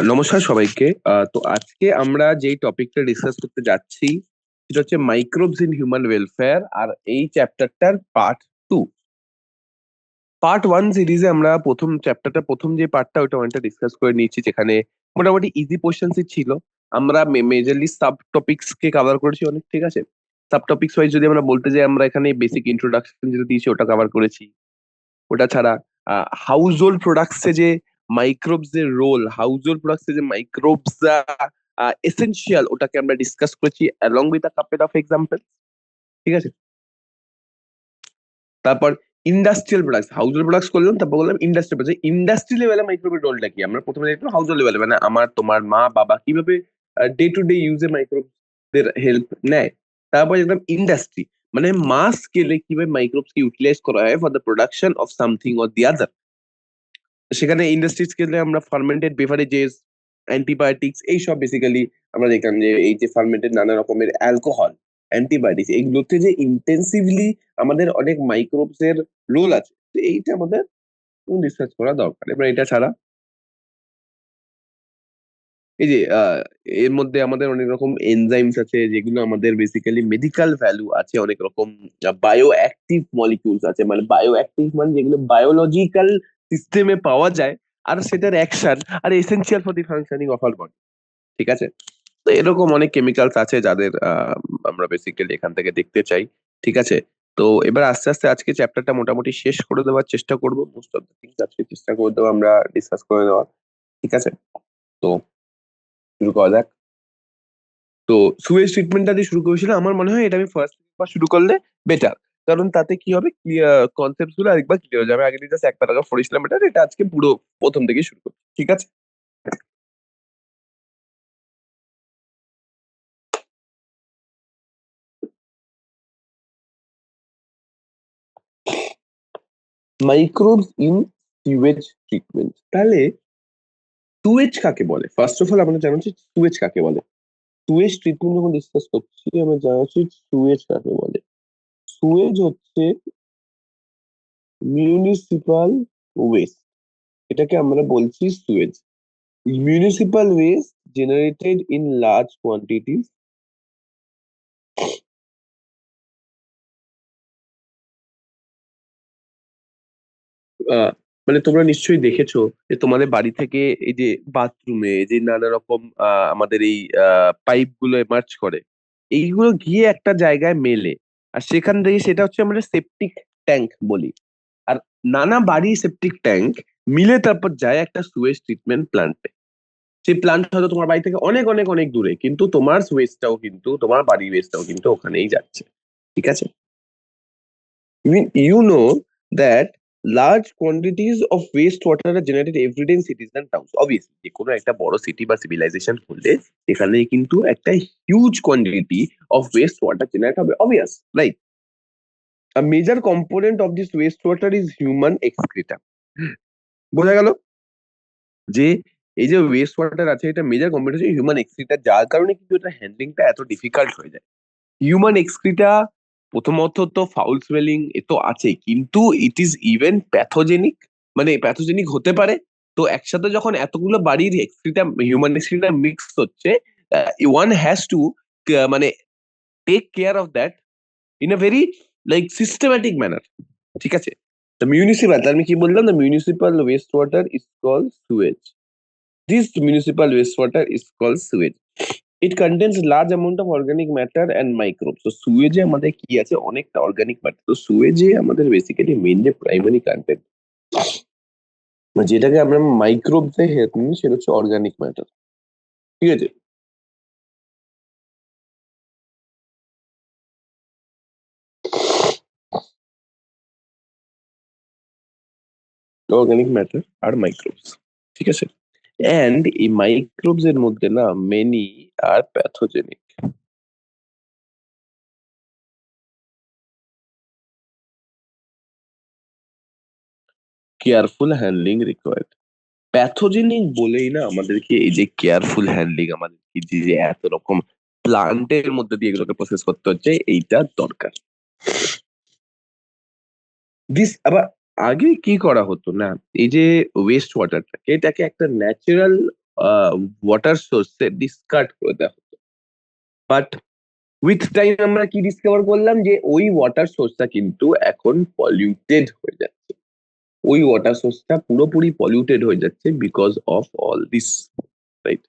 নমস্কার সবাইকে। তো আজকে আমরা যেই টপিকটা ডিসকাস করতে যাচ্ছি সেটা হচ্ছে মাইক্রোবস ইন হিউম্যান ওয়েলফেয়ার, আর এই চ্যাপ্টারটার পার্ট 2। পার্ট 1 সিরিজে আমরা প্রথম যে পার্টটা ওটা অনেকটা ডিসকাস করে নিয়েছি, যেখানে মোটামুটি ইজি কোশ্চেন্সই ছিল। আমরা মেজরলি সাব টপিকস কে কভার করেছি অনেক, ঠিক আছে। সাব টপিকস ওয়াইজ যদি আমরা বলতে যাই, আমরা এখানে বেসিক ইন্ট্রোডাকশন যেটা দিয়েছি ওটা কভার করেছি। ওটা ছাড়া হাউস হোল্ড প্রোডাক্টস এ যে মাইক্রোবস এর রোল, হাউস হোল্ড প্রোডাক্টস এ যে মাইক্রোবস এসেনশিয়াল, ওটাকে আমরা ডিসকাস করেছি along with a couple of example, ঠিক আছে। তারপর industrial products, house hold products করলাম, তারপর বললাম ইন্ডাস্ট্রিয়াল প্রোডাক্টস। ইন্ডাস্ট্রি লেভেলে মাইক্রোবের রোলটা কি আমরা প্রথমে দেখলাম। হাউস হোল্ড লেভেলে মানে আমার তোমার মা বাবা কিভাবে ডে টু ডে ইউজে মাইক্রোবদের হেল্প নেয়। তারপর দেখলাম ইন্ডাস্ট্রি মানে মাস স্কেলে কিভাবে মাইক্রোবস কে ইউটিলাইজ করা হয় for the production of something or the other. সেখানে ইন্ডাস্ট্রি স্কেলে আমরা ফার্মেন্টেড বেভারেজেস, অ্যান্টিবায়োটিক্স এইসব বেসিক্যালি আমরা দেখলাম যে এই যে ফার্মেন্টেড নানা রকমের অ্যালকোহল, অ্যান্টিবায়োটিক্স, এইগুলোতে যে ইন্টেন্সিভলি আমাদের অনেক মাইক্রোবস এর রোল আছে, তো এইটা আমাদের রিসার্চ করা দরকার। এবার এটা ছাড়া এই যে এর মধ্যে আমাদের অনেক রকম এনজাইমস আছে যেগুলো আমাদের বেসিক্যালি মেডিকেল ভ্যালু আছে, অনেক রকম বায়ো অ্যাক্টিভ মলিকিউলস আছে, মানে বায়ো অ্যাক্টিভ মানে যেগুলো বায়োলজিক্যাল সিস্টেমে পাওয়া যায়, আর সেটার অ্যাকশন আর essential for the functioning of our body, ঠিক আছে। তো এরকম অনেক কেমিক্যালস আছে যাদের আমরা বেসিক্যালি এখান থেকে দেখতে চাই, ঠিক আছে। তো এবার আস্তে আস্তে আজকে চ্যাপ্টারটা মোটামুটি শেষ করে দেওয়ার চেষ্টা করবো। মোস্ট অফ দ্য থিংস আজকে চেষ্টা করে দেবো আমরা ডিসকাস করে দেওয়ার, ঠিক আছে। তো শুরু করা যাক। তো সুয়েজ ট্রিটমেন্টটা দিয়ে শুরু করেছিল, আমার মনে হয় এটা আমি ফার্স্ট শুরু করলে বেটার। কারণ তাতে কি হবে, কনসেপ্ট গুলো আরেকবার ক্লিয়ার হয়ে যাবে। আগে জাস্ট এক প্যারাগ্রাফ পড়েছিলাম, বেটার এটা আজকে পুরো প্রথম থেকে শুরু করছি, ঠিক আছে। মাইক্রোবস ইন সুয়েজ ট্রিটমেন্ট, তাহলে সুয়েজ কাকে বলে? ফার্স্ট অফ অল আমাদের জানা উচিত সুয়েজ কাকে বলে। সুয়েজ ট্রিটমেন্ট যখন ডিসকাস করছি আমরা জানা উচিত সুয়েজ কাকে বলে। সুয়েজ হচ্ছে মিউনিসিপাল ওয়েস্ট, এটাকে আমরা বলছি Suez. Municipal West generated in large quantities, মানে তোমরা নিশ্চয়ই দেখেছো যে তোমাদের বাড়ি থেকে এই যে বাথরুমে যে নানা রকম আমাদের এই পাইপ গুলো এমার্জ করে, এইগুলো গিয়ে একটা জায়গায় মেলে, আর সেখান থেকে সেটা হচ্ছে আমরা সেপটিক ট্যাঙ্ক বলি। আর নানা বাড়ি সেপটিক ট্যাঙ্ক মিলে তারপর যায় একটা সুয়েজ ট্রিটমেন্ট প্ল্যান্টে। সেই প্ল্যান্ট হয়তো তোমার বাড়ি থেকে অনেক অনেক অনেক দূরে, কিন্তু তোমার ওয়েস্টটাও কিন্তু, তোমার বাড়ির ওয়েস্টটাও কিন্তু ওখানেই যাচ্ছে, ঠিক আছে। You know that large quantities of wastewater are generated every day in cities and towns. Obviously, যে কোনো একটা বড় সিটি বা সিভিলাইজেশন করলে এখানে কিন্তু একটা huge quantity of waste water generate হবে, obvious, right. A major component of this wastewater is human excreta. বোঝা গেল যে এই যে ওয়েস্ট ওয়াটার আছে, এটা মেজর কম্পোনেন্ট হচ্ছে হিউম্যান এক্সক্রিটা, যার কারণে কিন্তু এটা হ্যান্ডলিংটা এত ডিফিকাল্ট হয়ে যায়। হিউম্যান এক্সক্রিটা প্রথমত তো ফাউল স্মেলিং এ তো আছে, কিন্তু ইট ইজ ইভেন প্যাথোজেনিক, মানে প্যাথোজেনিক হতে পারে। তো একসাথে যখন এতগুলো বাড়ির এক্সক্রিটা, হিউম্যান এক্সক্রিটা মিক্স হচ্ছে, ওয়ান হ্যাজ টু মানে take care of that in a very like systematic manner, ঠিক আছে। দ্য মিউনিসিপাল, আমি কি বললাম, the municipal waste water is called sewage. This municipal waste water is called sewage. It contains large amount of organic matter and microbes. তো সুয়েজে আমাদের কি আছে, অনেকটা অর্গানিক ম্যাটার। তো সুয়েজে আমাদের বেসিক্যালি মেন যে প্রাইমারি কন্টেন্ট, যেটাকে আমরা মাইক্রোবস এ হেল্প নিই, সেটা হচ্ছে অর্গানিক ম্যাটার, ঠিক আছে। অর্গানিক ম্যাটার আর মাইক্রোবস, ঠিক আছে। অ্যান্ড এই মাইক্রোবস এর মধ্যে না many are pathogenic. Careful handling required. Pathogenic বলেই না আমাদেরকে এই যে কেয়ারফুল হ্যান্ডলিং, আমাদেরকে যে এত রকম প্লান্টের মধ্যে দিয়ে এগুলোকে প্রসেস করতে হচ্ছে, এইটা দরকার। দিস আবার আগে কি করা হতো না, এই যে ওয়েস্ট ওয়াটারটাকে, এটাকে একটা ন্যাচারাল ওয়াটার সোর্সে ডিসকার্ড করে দেওয়া হতো। বাট উইথ টাইম আমরা কি ডিসকভার করলাম যে ওই ওয়াটার সোর্সটা কিন্তু এখন পলিউটেড হয়ে যাচ্ছে। ওই ওয়াটার সোর্সটা পুরোপুরি পলিউটেড হয়ে যাচ্ছে because of all this, right?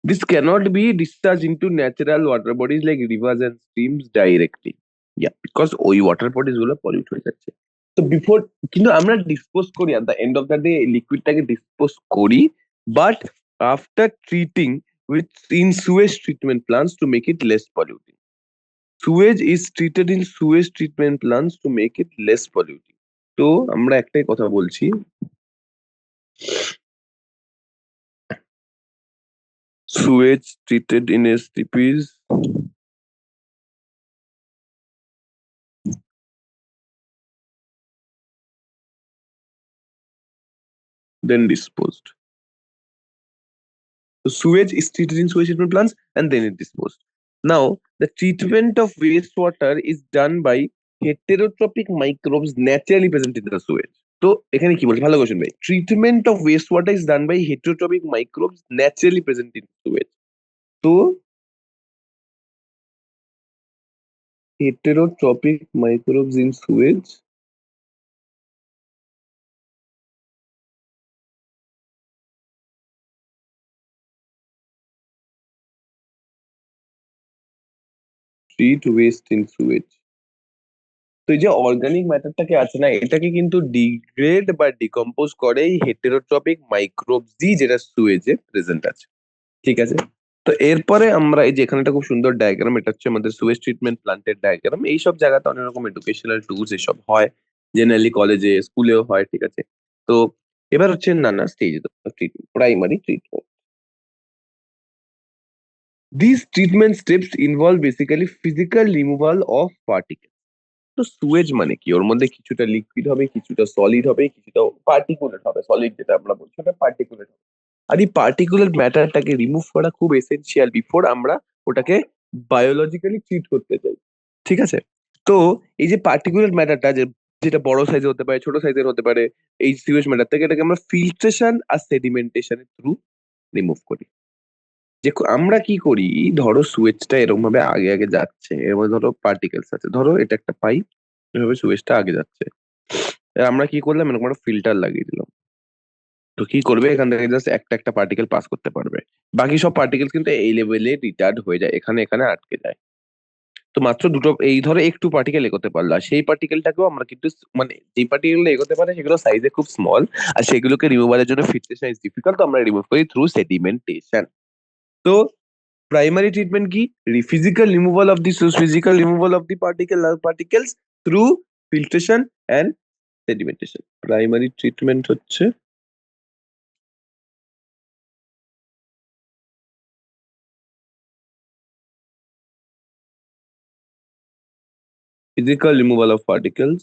This cannot be discharged into natural water bodies like rivers and streams directly. Yeah, because ওই ওয়াটার বডিজ গুলো পলিউট হয়ে যাচ্ছে। তো বিফোর কিন্তু আমরা ডিসপোজ করি, at the end of the day লিকুইডটাকে dispose করি, but after treating with in sewage treatment plants to make it less polluting. Sewage is treated in sewage treatment plants to make it less polluting. তো আমরা একটাই কথা বলছি, sewage treated in STPs then disposed. So sewage is treated in sewage treatment plants and then it disposed. Now, the treatment of wastewater is done by heterotrophic microbes naturally present in the sewage. তো এখানে কি বলছে, ভালো question ভাই। Treatment of waste water is done by heterotrophic microbes naturally present in sewage. তো heterotrophic microbes in sewage treat waste in sewage। তো এই যে অর্গানিক ম্যাটারটাকে আছে না, এটাকে কিন্তু ডিগ্রেড বা ডিকম্পোজ করে এই হেটেরোট্রপিক মাইক্রোবসই, যেটা সুয়েজে প্রেজেন্ট আছে। ঠিক আছে, তো এরপরে আমরা এই যে এখানে একটা খুব সুন্দর ডায়াগ্রাম, এটা হচ্ছে আমাদের সুয়েজ ট্রিটমেন্ট প্ল্যান্টের ডায়াগ্রাম। এইসব জায়গাতে অনেক রকম এডুকেশনাল টুলস এসব হয়, জেনারেলি কলেজে স্কুলেও হয়। ঠিক আছে, তো এবার হচ্ছে নানা stage of treatment, primary treatment. These treatment steps involve basically physical removal of particles। তো সুয়েজ মানে কি, ওর মধ্যে কিছুটা লিকুইড হবে, কিছুটা সলিড হবে, কিছুটা পার্টিকুলেট হবে। সলিড যেটা আমরা বলছি ওটা পার্টিকুলেট হবে। আর এই পার্টিকুলার ম্যাটারটাকে রিমুভ করা খুব এসেনশিয়াল বিফোর আমরা ওটাকে বায়োলজিক্যালি ট্রিট করতে চাই। ঠিক আছে, তো এই যে পার্টিকুলার ম্যাটারটা, যেটা বড় সাইজের হতে পারে, ছোট সাইজের হতে পারে, এই সিউয়েজ ম্যাটার থেকে এটাকে আমরা ফিল্ট্রেশন আর সেডিমেন্টেশনের থ্রু রিমুভ করি। যে আমরা কি করি, ধরো সুয়েজটা এরকম ভাবে আগে আগে যাচ্ছে, এর মধ্যে ধরো পার্টিকেলস আছে, ধরো এটা একটা পাইপ, এভাবে সুয়েজটা আগে যাচ্ছে। এবার আমরা কি করলাম, এরকম একটা ফিল্টার লাগিয়ে দিলাম। তো কি করবে, এখান থেকে জাস্ট একটা একটা পার্টিকেল পাস করতে পারবে, বাকি সব পার্টিকেল কিন্তু এই লেভেলে রিটার্ড হয়ে যায়, এখানে এখানে আটকে যায়। তো মাত্র দুটো, এই ধরো একটু পার্টিকেল এগোতে পারলো, আর সেই পার্টিকেলটাকেও আমরা কিন্তু মানে যেই পার্টিকেল এগোতে পারে সেগুলো সাইজে খুব স্মল, আর সেগুলোকে রিমুভালের জন্য ফিল্ট্রেশন ইজ ডিফিকাল্ট, তো আমরা রিমুভ করি থ্রু সেডিমেন্টেশন। তো প্রাইমারি ট্রিটমেন্ট কি, physical removal of the physical removal of the particles through filtration and sedimentation। Primary treatment হচ্ছে physical removal of particles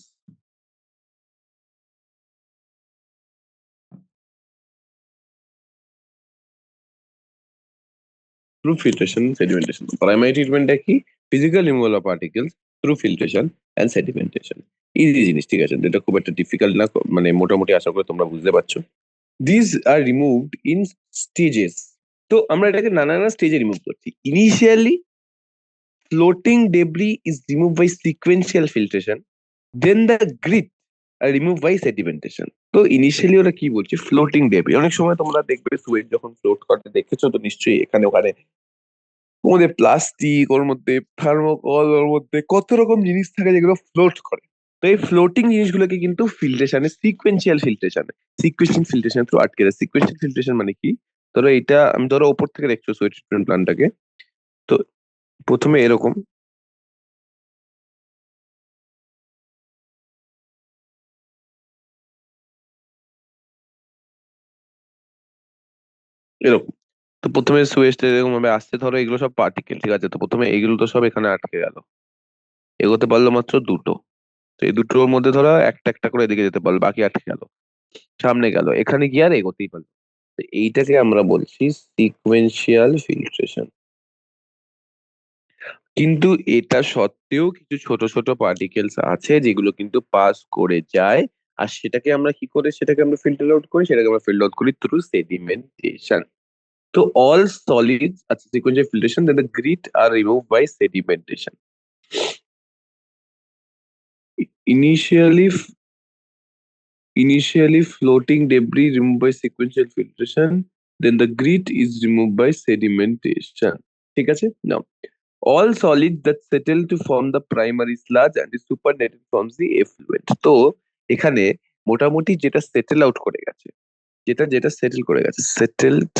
through filtration and sedimentation। Primary ট্রিটমেন্টটা কি, physical removal of particles through filtration and sedimentation। Easy জিনিস, ঠিক আছে, এটা খুব একটা difficult না, মানে মোটামুটি আশা করি তোমরা বুঝতে পারছো। This R removed in stages. তো আমরা এটাকে নানা নানা স্টেজে রিমুভ করছি। Initially floating debris is removed by sequential filtration, then the grit are removed by sedimentation। তো ইনিশিয়ালি ওরা কি বলছে, ফ্লোটিং ডেব্রি। অনেক সময় তোমরা দেখবে সুয়েট যখন ফ্লোট করতে দেখেছো তো নিশ্চয়ই, এখানে ওখানে ওর মধ্যে প্লাস্টিক, ওর মধ্যে থার্মোকল, ওর মধ্যে কত রকম জিনিস থাকে যেগুলো ফ্লোট করে। তো এই ফ্লোটিং জিনিসগুলোকে কিন্তু ফিল্ট্রেশনে, সিকুয়েন্সিয়াল ফিল্ট্রেশন থ্রু আটকে দেয়। সিকুয়েন্সিয়াল ফিল্ট্রেশন মানে কি, ধরো এটা আমি ধরো ওপর থেকে দেখছো সুয়েট ট্রিটমেন্ট প্ল্যান্টটাকে, তো প্রথমে এরকম এরকম, তো প্রথমে সুয়েজটা এরকম ভাবে আসছে, ধরো এগুলো সব পার্টিকেল, ঠিক আছে, তো প্রথমে এগুলো তো সব এখানে আটকে গেল, এগোতে পারলো মাত্র দুটো। তো এই দুটোর মধ্যে ধরো একটা একটা করে এদিকে যেতে পারলো, বাকি আটকে গেল, সামনে গেল, এখানে গিয়ে আর এগোতেই পারলো। তো এইটাকে আমরা বলছি সিকোয়েন্সিয়াল ফিল্ট্রেশন। কিন্তু এটা সত্ত্বেও কিছু ছোট ছোট পার্টিকেলস আছে যেগুলো কিন্তু পাস করে যায়, আর সেটাকে আমরা কি করে, সেটাকে আমরা ফিল্টার আউট করি, সেটাকে আমরা ফিল্টার আউট করি থ্রু সেডিমেন্টেশন। তো all solids at sequential filtration then the grit are removed by sedimentation. Initially Initially floating debris removed by sequential filtration, then the grit is removed by sedimentation. ঠিক আছে? Now, all solids that settle to form the primary sludge and is supernated forms the effluent. তো এখানে মোটামুটি যেটা settle out করে গেছে, যেটা যেটা সেটেল করে গেছে, সেটেলড,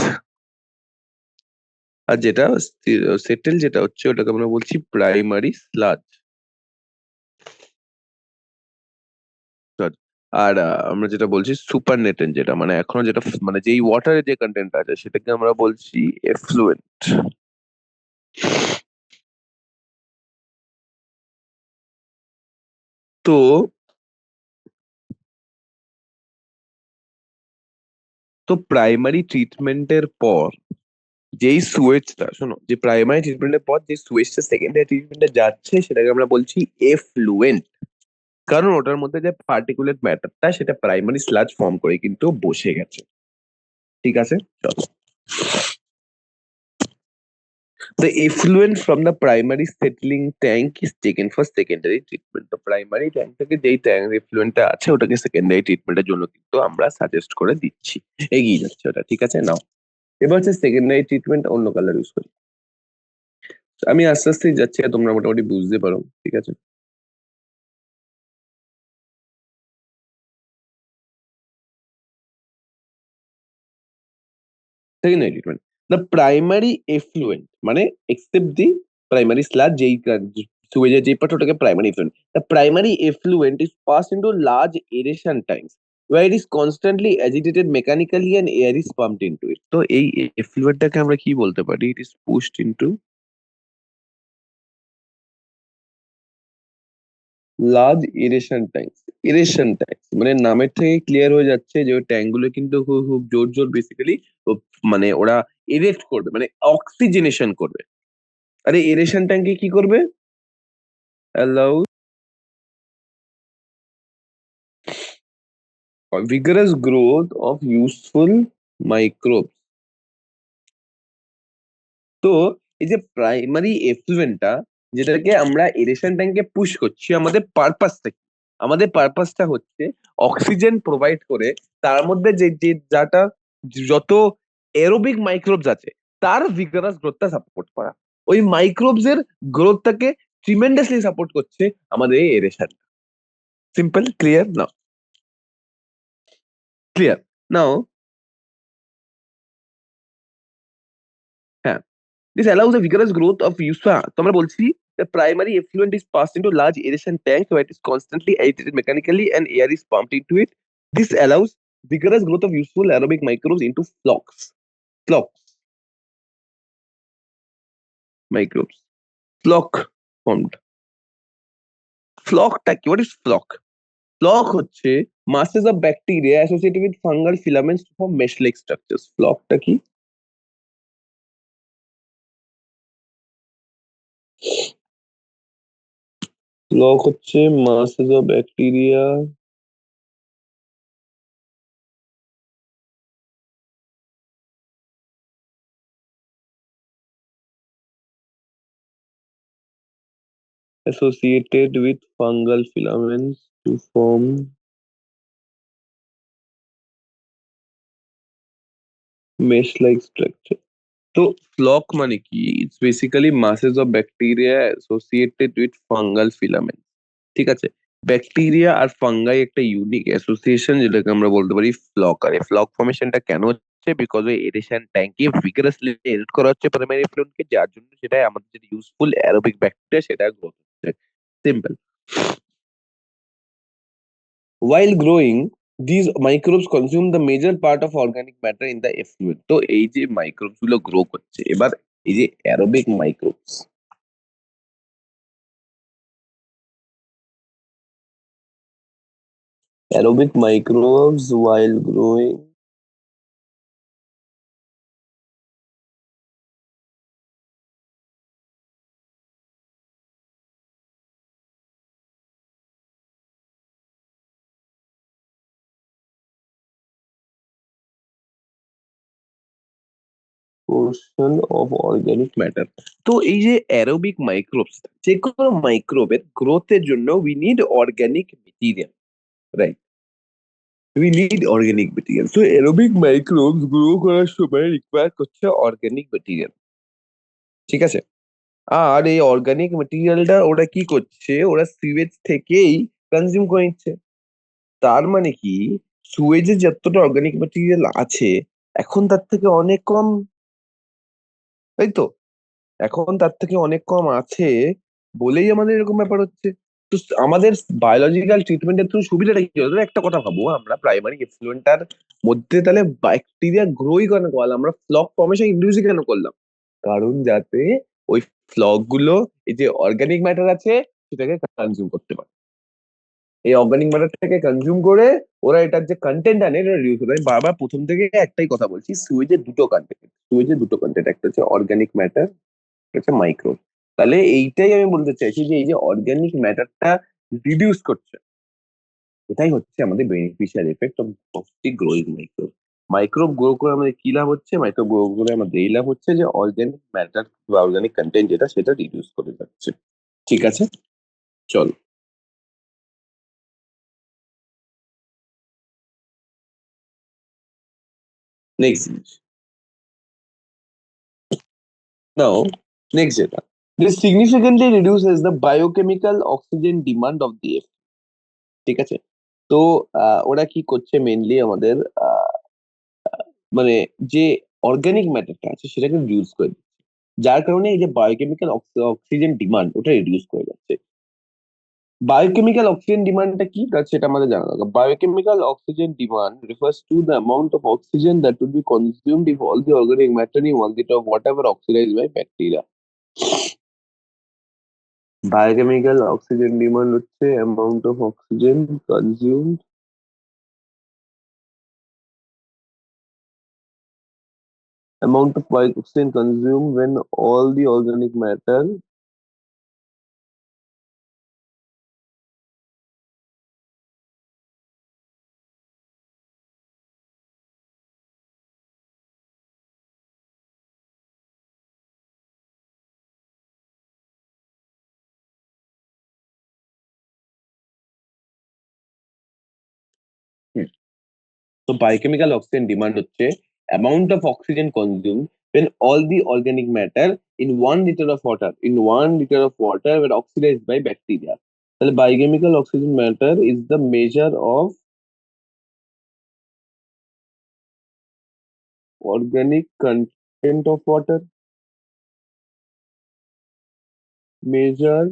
আর যেটা সেটেল যেটা হচ্ছে ওটাকে আমরা বলছি প্রাইমারি স্লাজ। আর আমরা যেটা বলছি সুপার নেটেন, যেটা মানে এখনো যেটা মানে যেই ওয়াটারের যে কন্টেন্ট আছে সেটাকে আমরা বলছি এফ্লুয়েন্ট। তো তো প্রাইমারি ট্রিটমেন্টের পর যেই সুয়েজটা, শোনো, যে প্রাইমারি ট্রিটমেন্টের পর যে সুয়েজটা সেকেন্ডারি ট্রিটমেন্টে যাচ্ছে সেটাকে আমরা বলছি এফ্লুয়েন্ট। কারণ ওটার মধ্যে যে পার্টিকুলেট ম্যাটারটা সেটা প্রাইমারি স্লাজ ফর্ম করে কিন্তু বসে গেছে। ঠিক আছে, চলো। The effluent from the primary settling tank is taken for secondary treatment. তো প্রাইমারি ট্যাঙ্ক থেকে যেই ট্যাঙ্ক এফ্লুয়েন্টটা আছে ওটাকে সেকেন্ডারি ট্রিটমেন্টের জন্য কিন্তু আমরা সাজেস্ট করে দিচ্ছি, এগিয়ে যাচ্ছে ওটা। ঠিক আছে, নাও এবার হচ্ছে সেকেন্ডারি ট্রিটমেন্ট, অন্য কালার ইউজ করি। আমি আস্তে আস্তে যাচ্ছি, আর তোমরা মোটামুটি বুঝতে পারো। ঠিক আছে, secondary treatment, the primary effluent মানে এক্সেপ্ট দি প্রাইমারি স্লাজ, যেই সুয়েজের যেই পার্ট ওটাকে primary effluent, the primary effluent is pass into large aeration tanks where it is constantly agitated mechanically and air is pumped into it. তো এই এফ্লুয়েন্টটাকে আমরা কি বলতে পারি? It is pushed into large aeration tanks. Aeration tanks মানে নামের থেকে clear হয়ে যাচ্ছে যে ওই ট্যাঙ্ক গুলো কিন্তু খুব খুব জোর জোর বেসিক্যালি মানে ওরা এরেক্ট করবে, মানে অক্সিজেনেশন করবে। আরে এরেশন ট্যাঙ্কে কি করবে? Allow vigorous growth of useful microbes. তো এই যে প্রাইমারি এফ্লুয়েন্টটা যেটাকে আমরা এরেশন ট্যাঙ্কে পুশ করছি, আমাদের পারপাসটা কি? আমাদের পারপাসটা হচ্ছে অক্সিজেন প্রোভাইড করে তার মধ্যে যে যে যাটা যত এরোবিক মাইক্রোবস আছে তার ভিগারাস গ্রোথটা সাপোর্ট করা। ওই মাইক্রোবস এর গ্রোথটাকে ট্রিমেন্ডাসলি সাপোর্ট করছে আমাদের এই aeration. Simple, clear now? Clear now? হ্যাঁ, this allows a vigorous growth of useful, তো আমরা বলছি the primary effluent is passed into large aeration tank where it is constantly agitated mechanically and air is pumped into it. This allows vigorous growth of useful aerobic microbes into flocks microbes, flock formed. flockটা কি? What is flock? flock হচ্ছে masses of bacteria associated with fungal filaments to form mesh-like structures. flockটা কি? flock হচ্ছে masses of bacteria associated with fungal filaments to form mesh-like structure. তো flock মানে কি? It's basically masses of bacteria associated with fungal filament. ঠিক আছে, bacteria আর fungi একটা unique association, যেটাকে আমরা বলতে পারি ফ্লক। আর এই ফ্লক ফর্মেশনটা কেন হচ্ছে? বিকজ ওই এরেশন ট্যাঙ্কে ভিগারাসলি এরেট করা হচ্ছে প্রাইমারি ফ্লুয়েন্টকে, যার জন্য সেটা আমাদের যেটা ইউজফুল অ্যারোবিক ব্যাকটেরিয়া সেটা গ্রোথ হচ্ছে। Simple. While growing, these microbes consume the major part of organic matter in the effluent. তো এই যে মাইক্রোবস গুলো গ্রো করছে, এবার এই যে aerobic microbes, aerobic microbes while growing portion of organic matter. তো এই যে অ্যারোবিক মাইক্রোবস, যে কোনো মাইক্রোবের গ্রোথের জন্য we need organic material, right? We need organic material. তো অ্যারোবিক মাইক্রোবস গ্রো করার সময় রিকোয়ার করছে অর্গানিক মেটেরিয়াল, ঠিক আছে? আর এই অর্গানিক মেটেরিয়ালটা ওরা কি করছে, ওরা সিওয়েজ থেকেই কনজিউম করে নিচ্ছে। তার মানে কি, সুয়েজে যতটা অর্গানিক মেটেরিয়াল আছে এখন তার থেকে অনেক কম, তাই তো? এখন তার থেকে অনেক কম আছে বলেই আমাদের এরকম ব্যাপার হচ্ছে। তো আমাদের বায়োলজিক্যাল ট্রিটমেন্টের থ্রু সুবিধাটা কি হলো? একটা কথা ভাবো, আমরা প্রাইমারি এফ্লুয়েন্টার মধ্যে তাহলে ব্যাকটেরিয়া গ্রোই কেন করলাম, আমরা ফ্লক ফর্মেশন ইন্ডিউসই কেন করলাম? কারণ যাতে ওই ফ্লক গুলো এই যে অর্গানিক ম্যাটার আছে সেটাকে কনজিউম করতে পারে। এই অর্গানিক ম্যাটারটাকে কনজিউম করে ওরা এটার যে কন্টেন্ট আনে এটা রিডিউস করে। আমি বারবার প্রথম থেকে একটাই কথা বলছি, সুয়েজের দুটো কন্টেন্ট, সুয়েজের দুটো কন্টেন্ট, একটা হচ্ছে অর্গানিক ম্যাটার, একটা হচ্ছে মাইক্রো। তাহলে এইটাই আমি বলতে চাইছি যে এই যে অর্গানিক ম্যাটারটা রিডিউস করছে, এটাই হচ্ছে আমাদের beneficial effect of the growing microbe. Microbe grow করে আমাদের কি লাভ হচ্ছে? মাইক্রোব গ্রো করে আমাদের এই লাভ হচ্ছে যে অর্গানিক ম্যাটার বা অর্গানিক কন্টেন্ট যেটা সেটা রিডিউস করে যাচ্ছে। ঠিক আছে, চলো নেক্সট জিনিস। নাও নেক্সট যেটা, this significantly reduces the biochemical oxygen demand of the air, ঠিক আছে? তো ওরা কি করছে মেইনলি আমাদের মানে যে অর্গানিক ম্যাটারটা আছে সেটাকে রিডিউস করে দিচ্ছে, যার কারণে এই যে বায়োকেমিক্যাল অক্সিজেন ডিমান্ড ওটা রিডিউস করে যাচ্ছে। বায়োকেমিক্যাল অক্সিজেন ডিমান্ডটা কি তা সেটা আমাদের জানা দরকার। Biochemical oxygen demand refers to the amount of oxygen that would be consumed if all the organic matter in 1 liter of water were oxidized by bacteria. Biochemical oxygen demand হচ্ছে amount of oxygen consumed, amount of oxygen consumed when all the organic matter তো biochemical oxygen demand হচ্ছে amount of oxygen consume when all the organic matter in 1 liter of water, in 1 liter of water were oxidized by bacteria. তাহলে biochemical oxygen matter is the measure of organic content of water, measure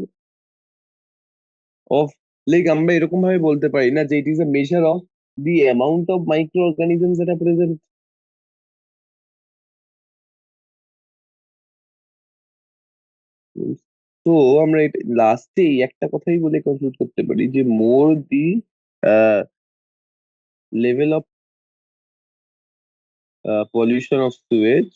of, like আমরা এরকম ভাবে বলতে পারি না যে it is a measure of the amount of microorganisms that are present. তো আমরা লাস্টে একটা কথাই বলে কনক্লুড করতে পারি যে more the level of pollution of sewage,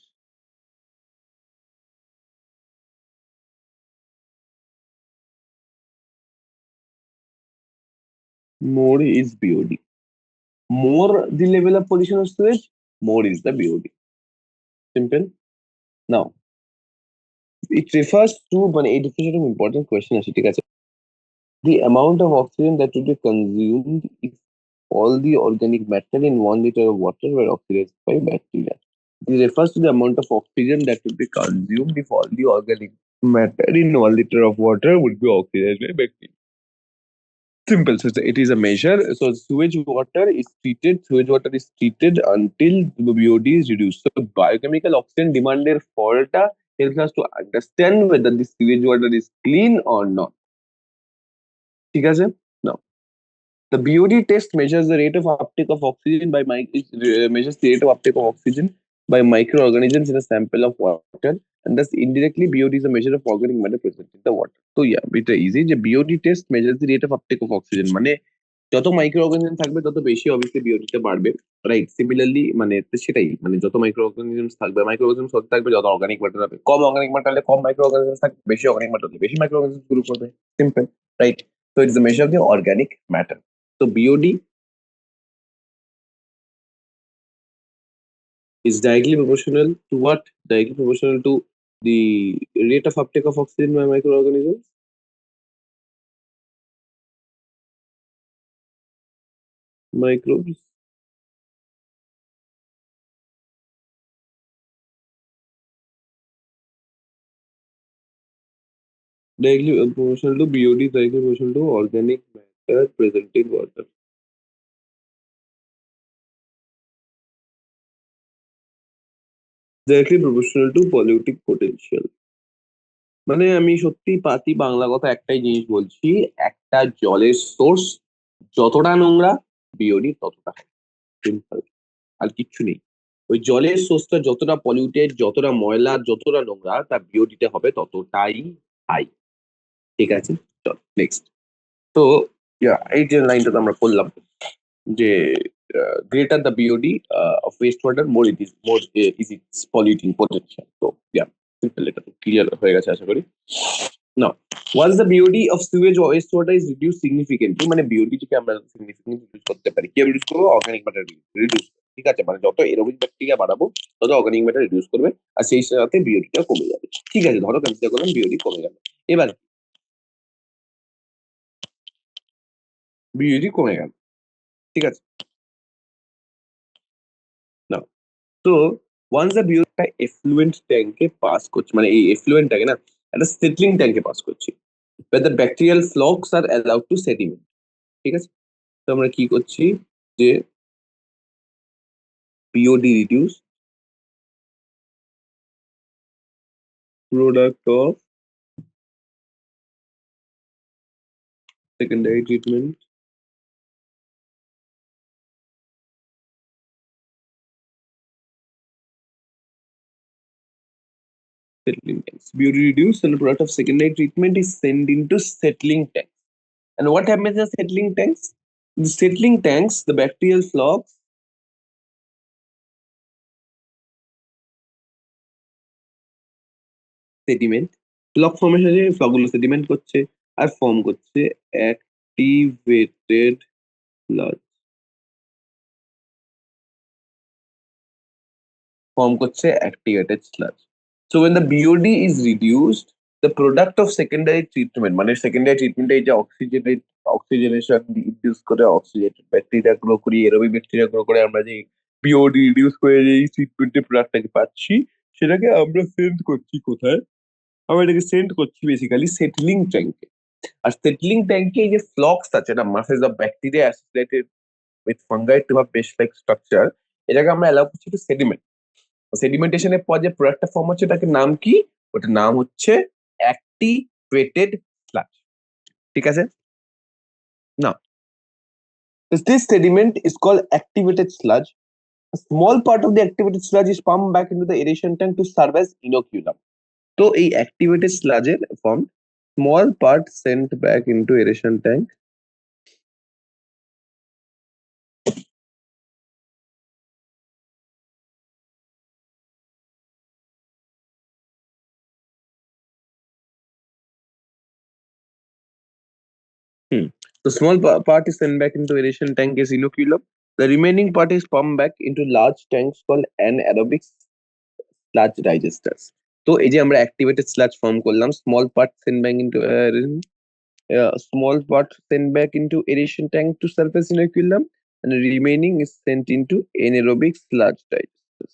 more is BOD. More the level of pollution of sewage, more is the BOD. Simple. Now, it refers to মানে এই definition of important question আছে, ঠিক আছে? The amount of oxygen that would be consumed if all the organic matter in 1 liter of water were oxidized by bacteria. It refers to the amount of oxygen that would be consumed if all the organic matter in 1 liter of water would be oxidized by bacteria. Simple. So it is a measure. So sewage water is treated until the BOD is reduced. So biochemical oxygen demand ফলটা helps us to understand whether the sewage water is clean or not. ঠিক আছে? Now, the BOD test measures the rate of uptake of oxygen by measures the rate of uptake of oxygen by microorganisms in a sample of water, and thus indirectly BOD is a measure of organic matter present in the water. So yeah, it's easy. The BOD test measures the rate of uptake of oxygen. মানে যত micro organism থাকবে তত বেশি obviously বিওটিটা বাড়বে, right? Similarly মানে তো সেটাই, মানে যত মাইক্রো অর্গানিজম থাকবে, মাইক্রো অর্গানিজম তত থাকবে, যত অর্গানিক ম্যাটার হবে, কম অর্গানিক ম্যাটার হলে কম মাইক্রো অর্গানিজম থাকবে, বেশি অর্গানিক ম্যাটার হলে বেশি মাইক্রো অর্গানিজম গ্রো করবে। Simple, right? So it's the measure of the organic matter. So BOD is directly proportional to what? Directly proportional to the rate of uptake of oxygen by microorganisms. Microbes. Directly proportional to BOD is directly proportional to organic matter present in water. Directly proportional to polluting potential. মানে আমি সত্যি পাতি বাংলা কথা একটাই জিনিস বলছি, একটা জলের সোর্স যতটা নোংরা বিওডি ততটা সিম্পল, আর কিচ্ছু নেই। ওই জলের সোর্সটা যতটা পলিউটেড, যতটা ময়লা, যতটা নোংরা, তার বিওডিতে হবে ততটাই হাই। ঠিক আছে, চল নেক্সট। তো এই যে লাইনটা তো আমরা করলাম যে greater the BOD of wastewater, more it is is its polluting potential. So yeah, simple, এটা তো ক্লিয়ার হয়ে গেছে আশা করি। Now, once the BOD of sewage or wastewater is reduced significantly, মানে BOD থেকে আমরা significantly reduce করতে পারি, কি রিডিউস করবো? Organic matter reduce. ঠিক আছে, মানে যত এরোবিক ব্যাকটেরিয়া বাড়াবো তত অর্গানিক ম্যাটার রিডিউস করবে, আর সেই সাথে বিওডিটা কমে যাবে। ঠিক আছে, ধরো কনসিডার করলাম বিওডি কমে গেল, এবার বিওডি কমে গেল। ঠিক আছে না, তো ওয়ান্স দ্য বিওডিটা এফ্লুয়েন্ট ট্যাঙ্কে পাস করছে, মানে এই এফ্লুয়েন্টটাকে না একটা সেটলিং ট্যাঙ্কে পাস করছি, where the bacterial flocks are allowed to sediment। ঠিক আছে, তো আমরা কি করছি যে BOD reduce, product of secondary treatment, settling tanks. BOD reduced and the product of secondary treatment is sent into settling tanks. And what happens in settling tanks? In the settling tanks, the bacterial flocks sediment, flock formation flock গুলো sediment করছে আর form করছে activated sludge, form করছে activated sludge. So when the BOD is reduced, the product of secondary treatment, মানে secondary ট্রিটমেন্টে এই যে oxygenation induce করে অক্সিজেটেড bacteria grow করি, এরোবিক ব্যাকটেরিয়া গ্রো করে আমরা যে বিওডি রিডিউস করে যে ট্রিটমেন্টের প্রোডাক্টটাকে পাচ্ছি, সেটাকে আমরা সেন্ড করছি কোথায়? আমরা এটাকে সেন্ড করছি বেসিক্যালি সেটলিং ট্যাঙ্কে। আর সেটলিং ট্যাঙ্কে এই যে ফ্লক্স আছে না, masses of bacteria associated with fungi to have paste like structure, এটাকে আমরা অ্যালাউ করছি টু সেডিমেন্ট। সেডিমেন্টেশনের পর যে প্রোডাক্টটা ফর্ম হচ্ছে ওটাকে নাম কি? ওটার নাম হচ্ছে অ্যাক্টিভেটেড স্লাজ। ঠিক আছে, না, this sediment is called activated sludge. A small part of the activated sludge is pumped back into the aeration tank to serve as inoculum. তো এই অ্যাক্টিভেটেড স্লাজের form, small part sent back into aeration tank. Hmm. The small part is sent back into aeration tank as inoculum. The remaining part is pumped back into large tanks called anaerobic sludge digesters. তো এই যে আমরা activated sludge form করলাম, small part sent back into small part sent back into aeration tank to surface inoculum, and the remaining is sent into anaerobic sludge digesters.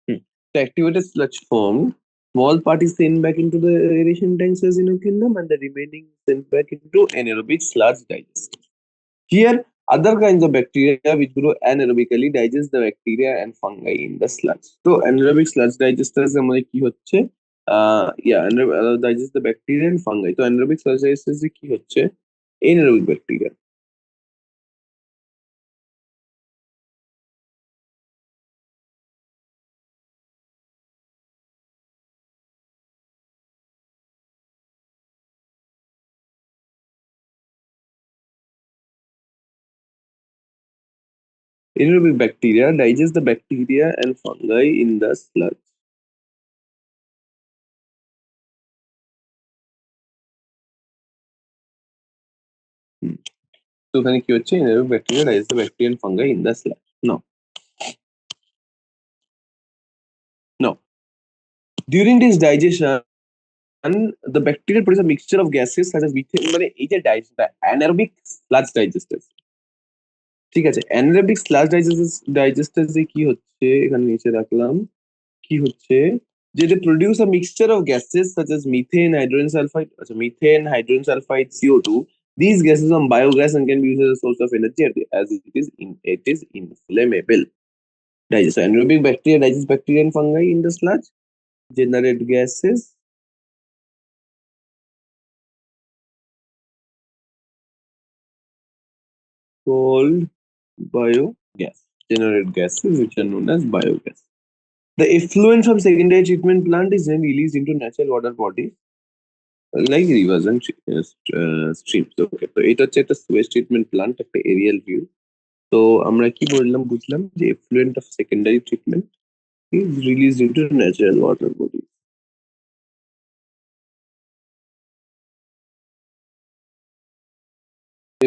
Hmm. The activated sludge formed, small part is sent back into the aeration tanks as inoculum, and the remaining sent back into anaerobic sludge digester. Here, other kinds of bacteria which grow anaerobically digest the bacteria and fungi in the sludge. So, anaerobic sludge digesters আমাদের কি হচ্ছে? Digest the bacteria and fungi. তো anaerobic sludge digesters এ কি হচ্ছে? Anaerobic bacteria. Anaerobic bacteria digest the bacteria and fungi in the sludge. তো ওখানে কি হচ্ছে, anaerobic bacteria digest the bacteria and fungi in the sludge. Now during this digestion the bacteria produce a mixture of gases such as methane, মানে এই যে anaerobic sludge digesters, ঠিক আছে, anaerobic sludge digesters এ কি হচ্ছে এখানে নিচে রাখলাম, কি হচ্ছে যে they produce a mixture of gases such as methane, hydrogen sulfide, আচ্ছা methane, hydrogen sulfide, CO2. These gases are biogas and can be used as a source of energy as it is inflammable. Digest anaerobic bacteria digest bacteria and fungi in the sludge, generate gases called biogas. Generate gases which are known as biogas. The effluent from secondary treatment plant is then released into natural water bodies like rivers and streams. Okay, তো এটা হচ্ছে একটা sewage treatment plant, একটা aerial view. তো আমরা কি বুঝলাম যে effluent of secondary treatment is released into natural water bodies.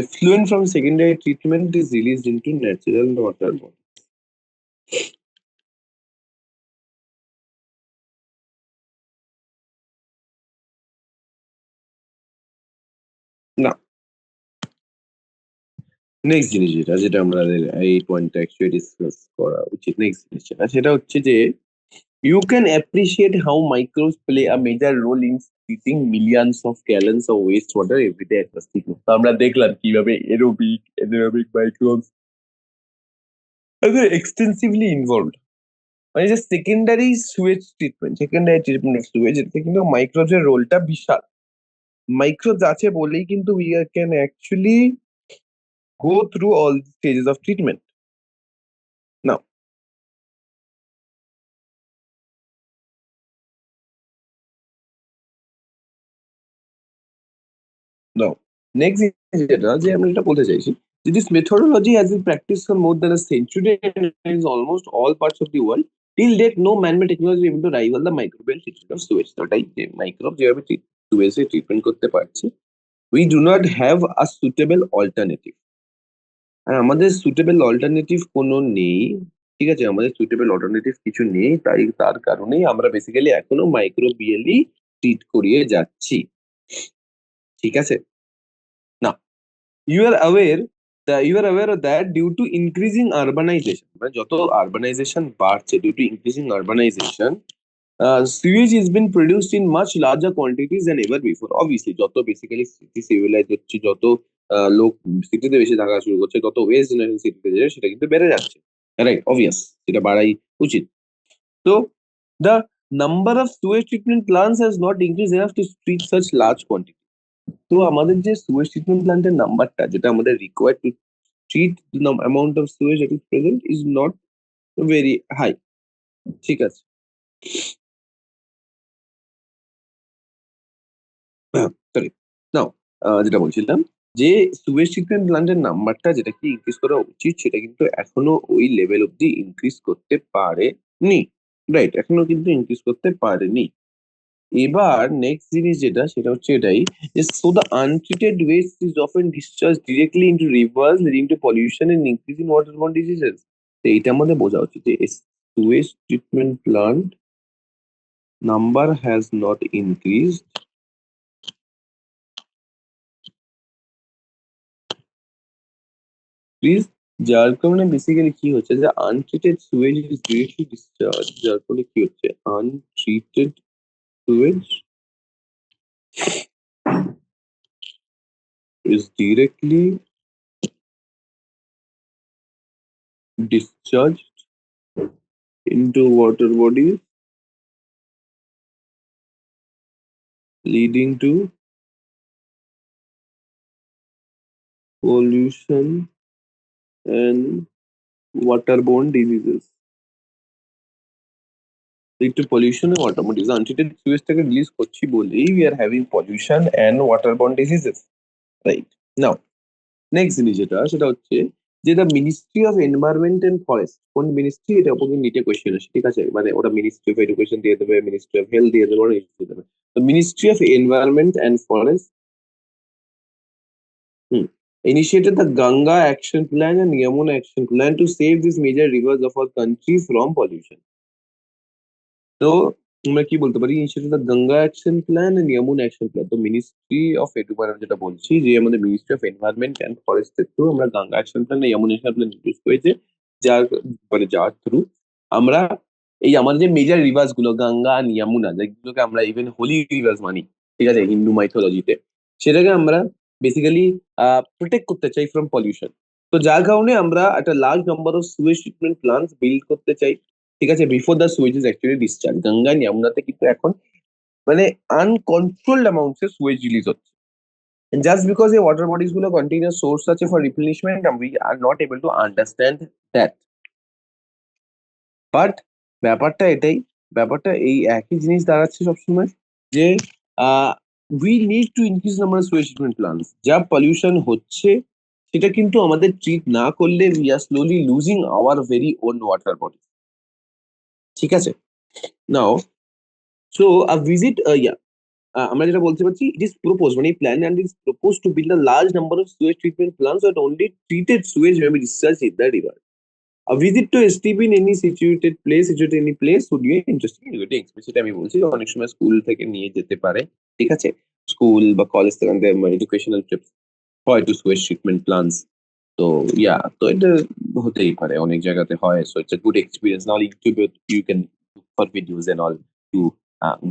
Effluent from secondary treatment is released into natural water bodies. না, নেক্সট জিনিস যেটা আমাদের এই পয়েন্টটা অ্যাকচুয়ালি ডিসকাস করা উচিত, নেক্সট জিনিস সেটা হচ্ছে যে you can appreciate how microbes play a major role in treating millions of gallons of wastewater every day across the globe. তো আমরা দেখলাম কিভাবে anaerobic microbes are extensively involved. মানে যে সেকেন্ডারি ট্রিটমেন্ট অফ সুয়েজ, এতে কিন্তু মাইক্রোবস এর রোলটা বিশাল। মাইক্রোবস আছে বলেই কিন্তু we can actually go through all the stages of treatment. Now, now, next যেটা যে আমরা যেটা বলতে চাইছি, যে this methodology has been practiced for more than a century and in almost all parts of the world. Till date, no man-made technology is able to rival the microbial treatment of sewage. তো ওটাই যে microbe যেভাবে সুয়েজে treatment করতে পারছে, we do not have a suitable alternative. আর আমাদের suitable alternative কোনো নেই, ঠিক আছে, আমাদের সুটেবল অল্টারনেটিভ কিছু নেই, তার কারণেই আমরা বেসিক্যালি এখনো মাইক্রোবিয়ালি ট্রিট করিয়ে যাচ্ছি, ঠিক আছে না। You are aware that due to increasing urbanisation, মানে যত আরবানাইজেশন বাড়ছে, due to increasing urbanisation sewage is been produced in much larger quantities than ever before. Obviously, যত বেসিক্যালি সিটি সিভিলাইজ হচ্ছে, যত লোক সিটিতে বেশি থাকা শুরু করছে, তত ওয়েস্ট জেনারেশন সিটিতে যায়, সেটা কিন্তু বেড়ে যাচ্ছে, রাইট, অবভিয়াস, সেটা বাড়াই উচিত। তো the number of sewage treatment plants has not increase enough to treat such large quantity. তো আমাদের যে সুয়েজ ট্রিটমেন্ট প্লান্টের নাম্বারটা যেটা আমাদের required to treat the amount of sewage that is present is not very high, ঠিক আছে। Sorry, নাও যেটা বলছিলাম যে সুয়েজ ট্রিটমেন্ট প্ল্যান্টের নাম্বারটা যেটা কি ইনক্রিজ করা উচিত, সেটা কিন্তু এখনো ওই লেভেল অব্দি ইনক্রিজ করতে পারেনি, রাইট, এখনো কিন্তু ইনক্রিজ করতে পারেনি। এবার নেক্সট জিনিস যেটা সেটা হচ্ছে এটাই যে so the untreated waste is often discharge directly into rivers leading to pollution and increasing waterborne diseases. তো এইটা আমাদের বোঝা উচিত যে sewage treatment plant number has not increased please, যার কারণে বেসিক্যালি কি হচ্ছে যে untreated sewage is directly discharge, যার ফলে কি হচ্ছে untreated sewage is directly discharged into water bodies leading to pollution and waterborne diseases. Lead to pollution and waterborne diseases. Untreated sewage থেকে রিলিজ করছি বলেই we are having pollution and waterborne diseases, right? Now, next জিনিস যেটা সেটা হচ্ছে যে the ministry of environment and forest, কোন ministry, এটা উপর নিটে কোয়েশ্চেন আসে, ঠিক আছে, মানে ওরা মিনিস্ট্রি অফ এডুকেশন দিয়ে দেবে, মিনিস্ট্রি অফ হেলথ দিয়ে দেবে, ওরা কিছু দিয়ে দেবে। তো ministry of environment and forest, hmm, initiated the Ganga Action Plan and Yamuna Action Plan to save these major rivers of our country from pollution. তো আমরা কি বলতে পারি সেটা the Ganga action plan and Yamuna action plan. তো ministry of মানে আমি যেটা বলছি যে আমাদের মিনিস্ট্রি অফ এনভায়রনমেন্ট অ্যান্ড ফরেস্টের থ্রু আমরা Ganga action plan Yamuna action plan introduce করেছে, যার যার থ্রু আমরা এই আমাদের যে মেজর রিভার্স গুলো গঙ্গা আর ইয়ামুনা, যেগুলোকে আমরা ইভেন হোলি রিভার্স মানি, ঠিক আছে, হিন্দু মাইথোলজিতে, সেটাকে আমরা বেসিক্যালি প্রোটেক্ট করতে চাই ফ্রম পলিউশন। তো যার কারণে আমরা একটা large number of sewage treatment plants build করতে চাই, ঠিক আছে, before the sewage is actually discharge. Ganga যমুনাতে কিন্তু এখন মানে আনকন্ট্রোলড অ্যামাউন্টস এর সুয়েজ রিলিজ হচ্ছে, জাস্ট বিকজ এই ওয়াটার বডিজ গুলো কন্টিনিউয়াস সোর্স আছে for replenishment, we are not able to understand that. But ব্যাপারটা এটাই, ব্যাপারটা এই একই জিনিস দাঁড়াচ্ছে সবসময় যে we need to increase number of sewage treatment plants. যা পলিউশন হচ্ছে সেটা কিন্তু আমাদের ট্রিট না করলে we are slowly losing our very own water body, ঠিক আছে। নাও সো আ ভিজিট আমরা যেটা বলতে পারছি, ইট ইজ প্রপোজ মানে plan and is propose to build a large number of sewage treatment plants that only treated sewage may be discharged in the river. A visit to STP in any situated any place would be interesting এগুলো explicit আমি বলছি, অনেক সময় school থেকে নিয়ে যেতে পারে, ঠিক আছে, স্কুল বা কলেজ থেকে এডুকেশনাল ট্রিপস হয় টু সুয়েজ ট্রিটমেন্ট প্লান্টস। তো তো এটা হতেই পারে, অনেক জায়গাতে হয়, so it's a good experience. Now ইউটিউবে you can look for videos and all to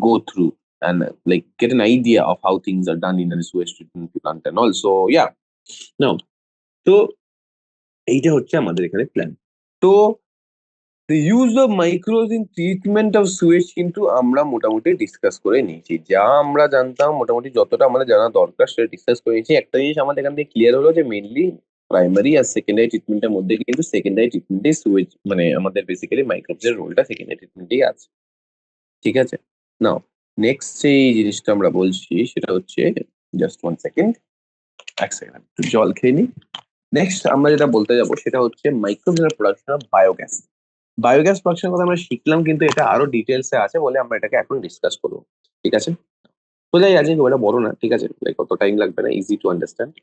go through and like get an idea of how things are done in a sewage treatment plant and also now তো এইটা হচ্ছে আমাদের এখানে plan. তো the use of microbes in treatment of sewage কিন্তু আমরা মোটামুটি discuss করে নিয়েছি, যা আমরা জানতাম মোটামুটি যতটা আমাদের জানা দরকার সেটা ডিসকাস করে নিয়েছি। একটা জিনিস আমাদের এখান থেকে ক্লিয়ার হলো যে মেইনলি প্রাইমারি আর সেকেন্ডারি ট্রিটমেন্টের মধ্যে কিন্তু সেকেন্ডারি ট্রিটমেন্টে সুয়েজ মানে আমাদের বেসিক্যালি মাইক্রোবস এর রোলটা সেকেন্ডারি ট্রিটমেন্টেই আছে, ঠিক আছে। নাও নেক্সট যে জিনিসটা আমরা বলছি সেটা হচ্ছে, জাস্ট 1 সেকেন্ড, এক সেকেন্ড একটু জল খেয়ে নিই। নেক্সট আমরা যেটা বলতে যাবো সেটা হচ্ছে মাইক্রোবস এর production of biogas. Biogas production কথা আমরা শিখলাম, কিন্তু এটা আরো ডিটেলস এ আছে বলে আমরা এটাকে এখন ডিসকাস করবো, ঠিক আছে। তো যাই আজকে খুব একটা বড় না, ঠিক আছে, লাইক অত টাইম লাগবে না, easy to understand.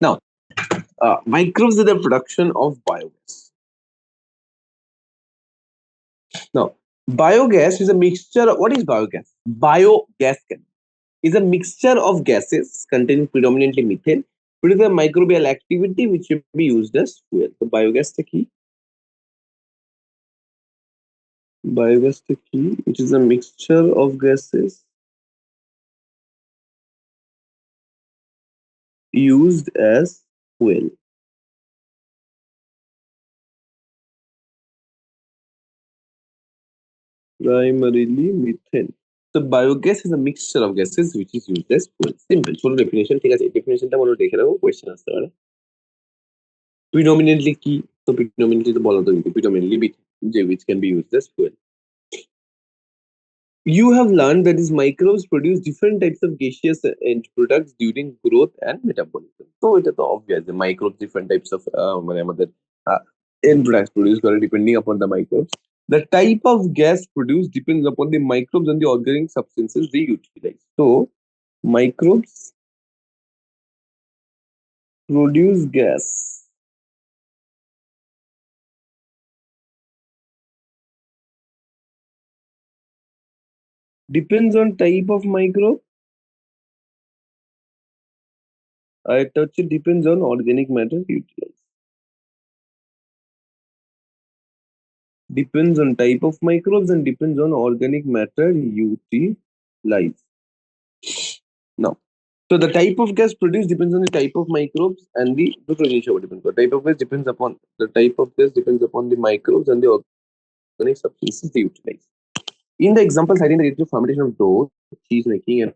Now, microbes are the production of biogas. Now, biogas is a mixture. What is biogas? Biogas is a mixture of gases containing predominantly methane with a microbial activity which will be used as fuel. So, biogas the key. Biogas the key. It is a mixture of gases used as fuel. Primarily methane. So biogas is a mixture of gases which is used as fuel. Simple. ছোট definition, ঠিক আছে, definitionটা মনে দেখে রাখো, question আসতে পারে। Predominantly কি? তো predominantly তো বলা তো কিন্তু predominantly যে which can be used as fuel. You have learned that these microbes produce different types of gaseous end products during growth and metabolism. So এটা তো obvious যে microbes different types of মানে আমাদের end products produce করে depending upon the microbes. The type of gas produced depends upon the microbes and the organic substances they utilize. So microbes produce gas depends on type of microbe, আর একটা হচ্ছে depends on organic matter utilized. Depends on type of microbes and depends on organic matter utilized. Now, So the type of gas produced depends on the type of microbes and the type of gas depends upon the microbes and the organic substances they utilize. In the example citing the rate of fermentation of dough, cheese making and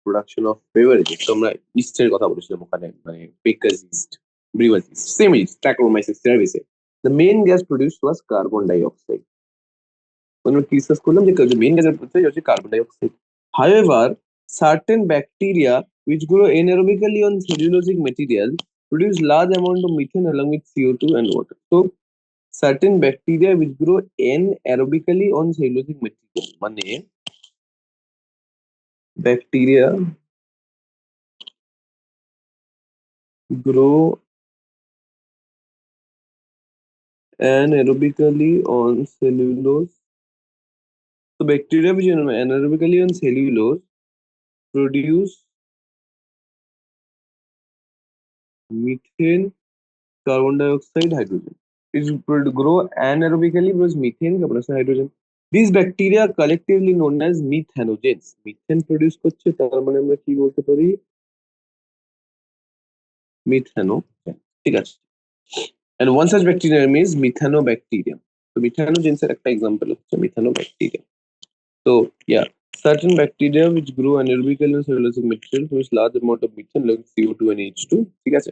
production of beverages. So আমরা ইস্টের কথা বলেছিলাম ওখানে মানে baker's yeast, brewer's yeast, same yeast, Saccharomyces cerevisiae. The main gas produced was carbon dioxide. আমরা discuss করলাম যে main গ্যাসের প্রসেস হচ্ছে carbon dioxide. However, certain bacteria which grow anaerobically on cellulosic material produce large amount of methane along with CO2 and water. So certain bacteria which grow anaerobically on cellulosic material মানে bacteria grow anaerobically on cellulose. So bacteria which are anaerobically on cellulose produce methane, carbon dioxide, hydrogen. It would grow anaerobically produce methane, carbon dioxide, hydrogen. These bacteria are collectively known as methanogens. Methane produce করছে তার মানে আমরা কি বলতে পারি methanogen, ঠিক আছে। And one such bacteria name is methanobacterium. So methanogens এর একটা example হচ্ছে methanobacterium. So yeah, certain bacteria which grow anaerobically on cellulosic material produce large amount of methane like CO2 and H2, ঠিক আছে।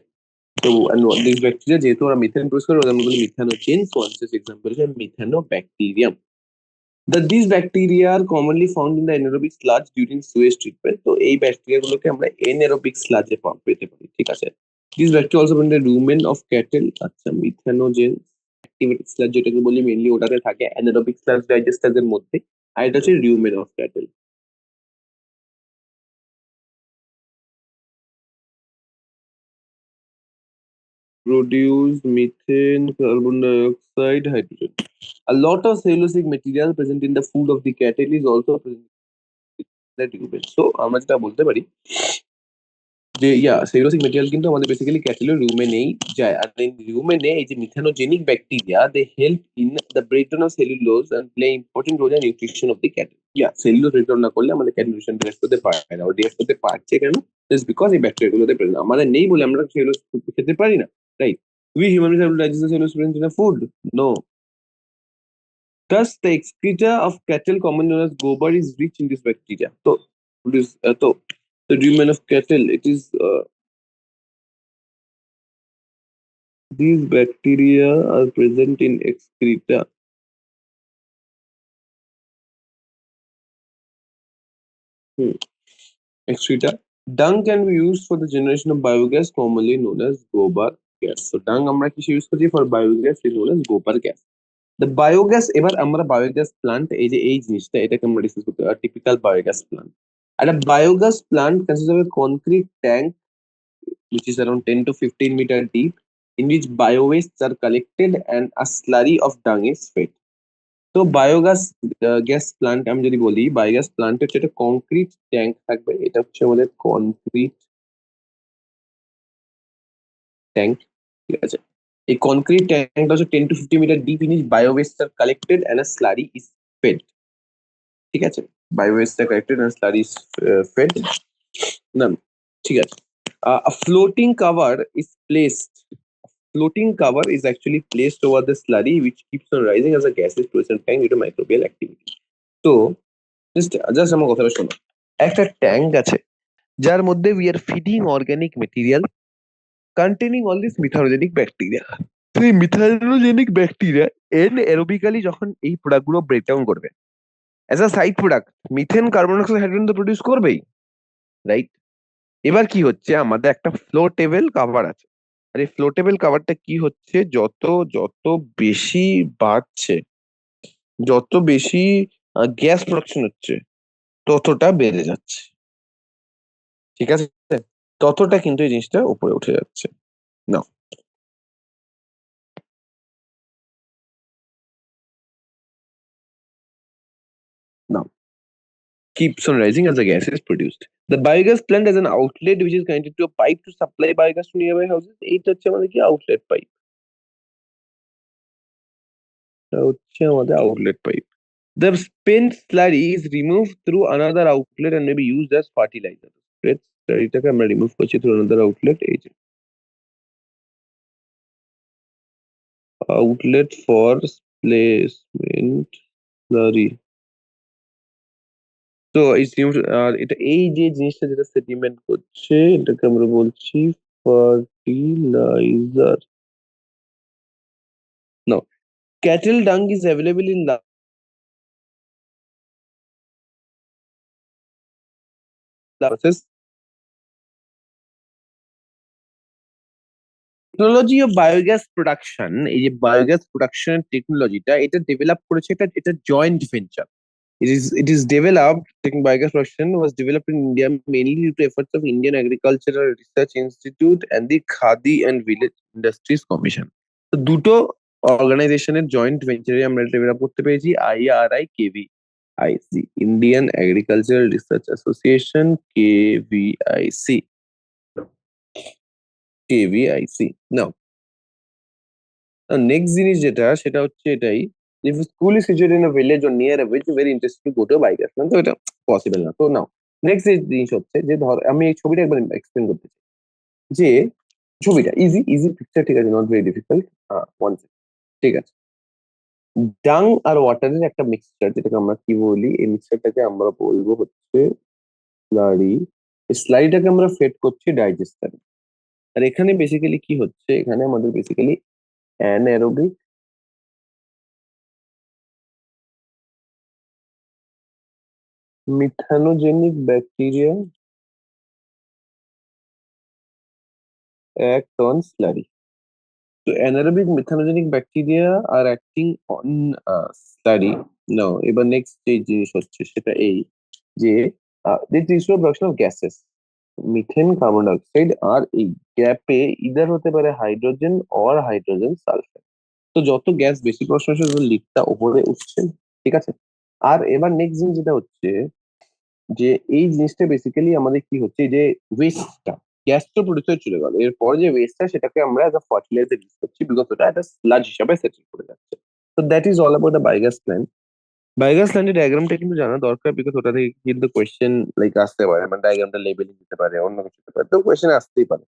So and these bacteria যেহেতু ওরা methane produce করে ওদের আমরা বলি methanogen. So one such example is methanobacterium. These bacteria are commonly found in the anaerobic sludge during sewage treatment. তো এই ব্যাকটেরিয়া গুলোকে আমরা anaerobic sludge এ পেতে পারি, ঠিক আছে। These bacteria also present the rumen of cattle, আচ্ছা মিথানোজেন অ্যাক্টিভেটেড স্লাজ যেটাকে বলি মেইনলি ওটাতে থাকে anaerobic sludge digesters এর মধ্যে, আর এটা হচ্ছে rumen of cattle. Produce methane, carbon dioxide, hydrogen. A lot of cellulosic material present in the food of the cattle is also present in the rumen. So আমরা যেটা বলতে পারি যে cellulosic material কিন্তু আমাদের বেসিক্যালি ক্যাটেলের রুমেনেই যায়। আর এই রুমেনে এই যে methanogenic bacteria they help in the breakdown of cellulose and play important role in nutrition of the cattle. Cellulose breakdown না করলে আমাদের ক্যাটেল নিউট্রিশন ডিরেক্ট করতে পারে না। ডিরেক্ট করতে পারছে কেন? জাস্ট বিকজ এই ব্যাকটেরিয়া গুলোতে প্রেজেন্ট। আমাদের নেই বলে আমরা সেলুলোজ খেতে পারি না, right? We humans have to digest the cellulose present in a food? No. Thus, the excreta of cattle, commonly known as gobar, is rich in this bacteria. So, the rumen of cattle, it is these bacteria are present in excreta. Excreta. Dung can be used for the generation of biogas, commonly known as gobar gas. So, dung আমরা কিসে use করি for biogas is known as gobar gas. The biogas এবার আমরা biogas plant এই জিনিসটা এটাকে আমরা discuss করতে পারি typical biogas plant. And a biogas plant consists of a concrete tank which is around 10 to 15 meter deep in which bio-wastes are collected and a slurry of dung is fed. তো biogas gas plant আমি যদি বলি biogas plant হচ্ছে একটা concrete tank থাকবে, এটা হচ্ছে আমাদের কনক্রিট ট্যাঙ্ক, ঠিক আছে। এই কনক্রিট ট্যাঙ্কটা হচ্ছে 10 to 50 metre deep in biowaste are collected and a slurry is fed, ঠিক আছে। Biowaste are collected and slurry is fed না, ঠিক আছে। A floating cover is placed. Floating cover is actually placed over the slurry which keeps on rising as a gas is present tank due to microbial activity. তো just আমার কথাটা শোনো, একটা tank আছে যার মধ্যে we are feeding organic material containing all this methanogenic bacteria. তো এই মিথানোজেনিক ব্যাকটেরিয়া অ্যারোবিক্যালি যখন এই প্রোডাক্টগুলো ব্রেকডাউন করবে as a side product methane, carbon dioxide, hydrogen তো প্রডিউস করবেই, রাইট? এবার কি হচ্ছে আমাদের একটা ফ্লোটেবল কাভার আছে, আর এই ফ্লোটেবল কাভারটা কি হচ্ছে যত যত বেশি বাড়ছে, যত বেশি গ্যাস প্রোডাকশন হচ্ছে ততটা বেড়ে যাচ্ছে, ঠিক আছে। ততটা কিন্তু এই জিনিসটা উপরে উঠে যাচ্ছে না। Now keeps on rising as the gas is produced. The biogas plant has an outlet which is connected to a pipe to supply biogas to nearby houses. এইটা হচ্ছে আমাদের কি আউটলেট পাইপ, এটা হচ্ছে আমাদের outlet pipe. The spent slurry is removed through another outlet and may be used as fertilizer. Spent slurryটাকে আমরা remove করছি through another outlet. এই যে outlet for placement slurry. তো এই আর এটা এই যে জিনিসটা যেটা সেডিমেন্ট করছে এটাকে আমরা বলছি fertiliser. Now, cattle dung is available in process. Technology of biogas production, এই যে বায়োগ্যাস প্রোডাকশন টেকনোলজিটা এটা ডেভেলপ করেছে এটা joint venture. It is developed. Taking biogas production was developed in India mainly due to efforts of Indian Agricultural Research Institute and the Khadi and Village Industries Commission. তো দুটো অর্গানাইজেশনের joint ভেঞ্চারে আমরা develop করতে পেরেছি IRI KVIC, Indian agricultural research association KVIC নাও। Next জিনিস যেটা সেটা হচ্ছে এটাই, if a school is situated in a village or near a village, very interesting to go to a biogas plant, তো এটা পসিবল না। তো নাও নেক্সট যে জিনিস হচ্ছে যে ধর আমি এই ছবিটা একবার এক্সপ্লেন করতে চাই যে ছবিটা ইজি ইজি পিকচার, ঠিক আছে, নট ভেরি ডিফিকাল্ট। ওয়ান ঠিক আছে, ডাং আর ওয়াটারের একটা মিক্সচার যেটাকে আমরা কি বলি, এই মিক্সচারটাকে আমরা বলবো হচ্ছে স্লারি। এই স্লারিটাকে আমরা ফেড করছি ডাইজেস্টারে। আর এখানে বেসিক্যালি কি হচ্ছে, এখানে আমাদের basically anaerobic methanogenic bacteria act on slurry. So anaerobic methanogenic bacteria are acting on slurry. Now, এবার নেক্সট যে জিনিস হচ্ছে সেটা এই যে this is production of gases, methane, carbon dioxide, আর এই গ্যাপে ইদার হতে পারে হাইড্রোজেন অর হাইড্রোজেন সালফাইড। তো যত গ্যাস বেশি প্রশ্ন আসে তত লিকটা উপরে উঠছে, ঠিক আছে। আর এবার নেক্সট জিনিস যেটা হচ্ছে যে এই জিনিসটা বেসিক্যালি আমাদের কি হচ্ছে, এই যে ওয়েস্টটা গ্যাস তো প্রডিউস হয়ে চলে গেল, এরপর যে ওয়েস্টটা সেটাকে আমরা অ্যাজ আ ফার্টিলাইজার ইউজ করছি বিকজ ওটা একটা স্লাজ হিসাবে সেটেল করে যাচ্ছে। তো that is all about the biogas plant. Biogas প্ল্যান্টের ডায়াগ্রামটা কিন্তু জানা দরকার বিকজ ওটা থেকে কিন্তু কোয়েশ্চেন লাইক আসতে পারে, মানে ডায়াগ্রামটা লেবেলিং দিতে পারে, অন্য কিছু হতে পারে, তো কোয়েশ্চেন আসতেই পারে।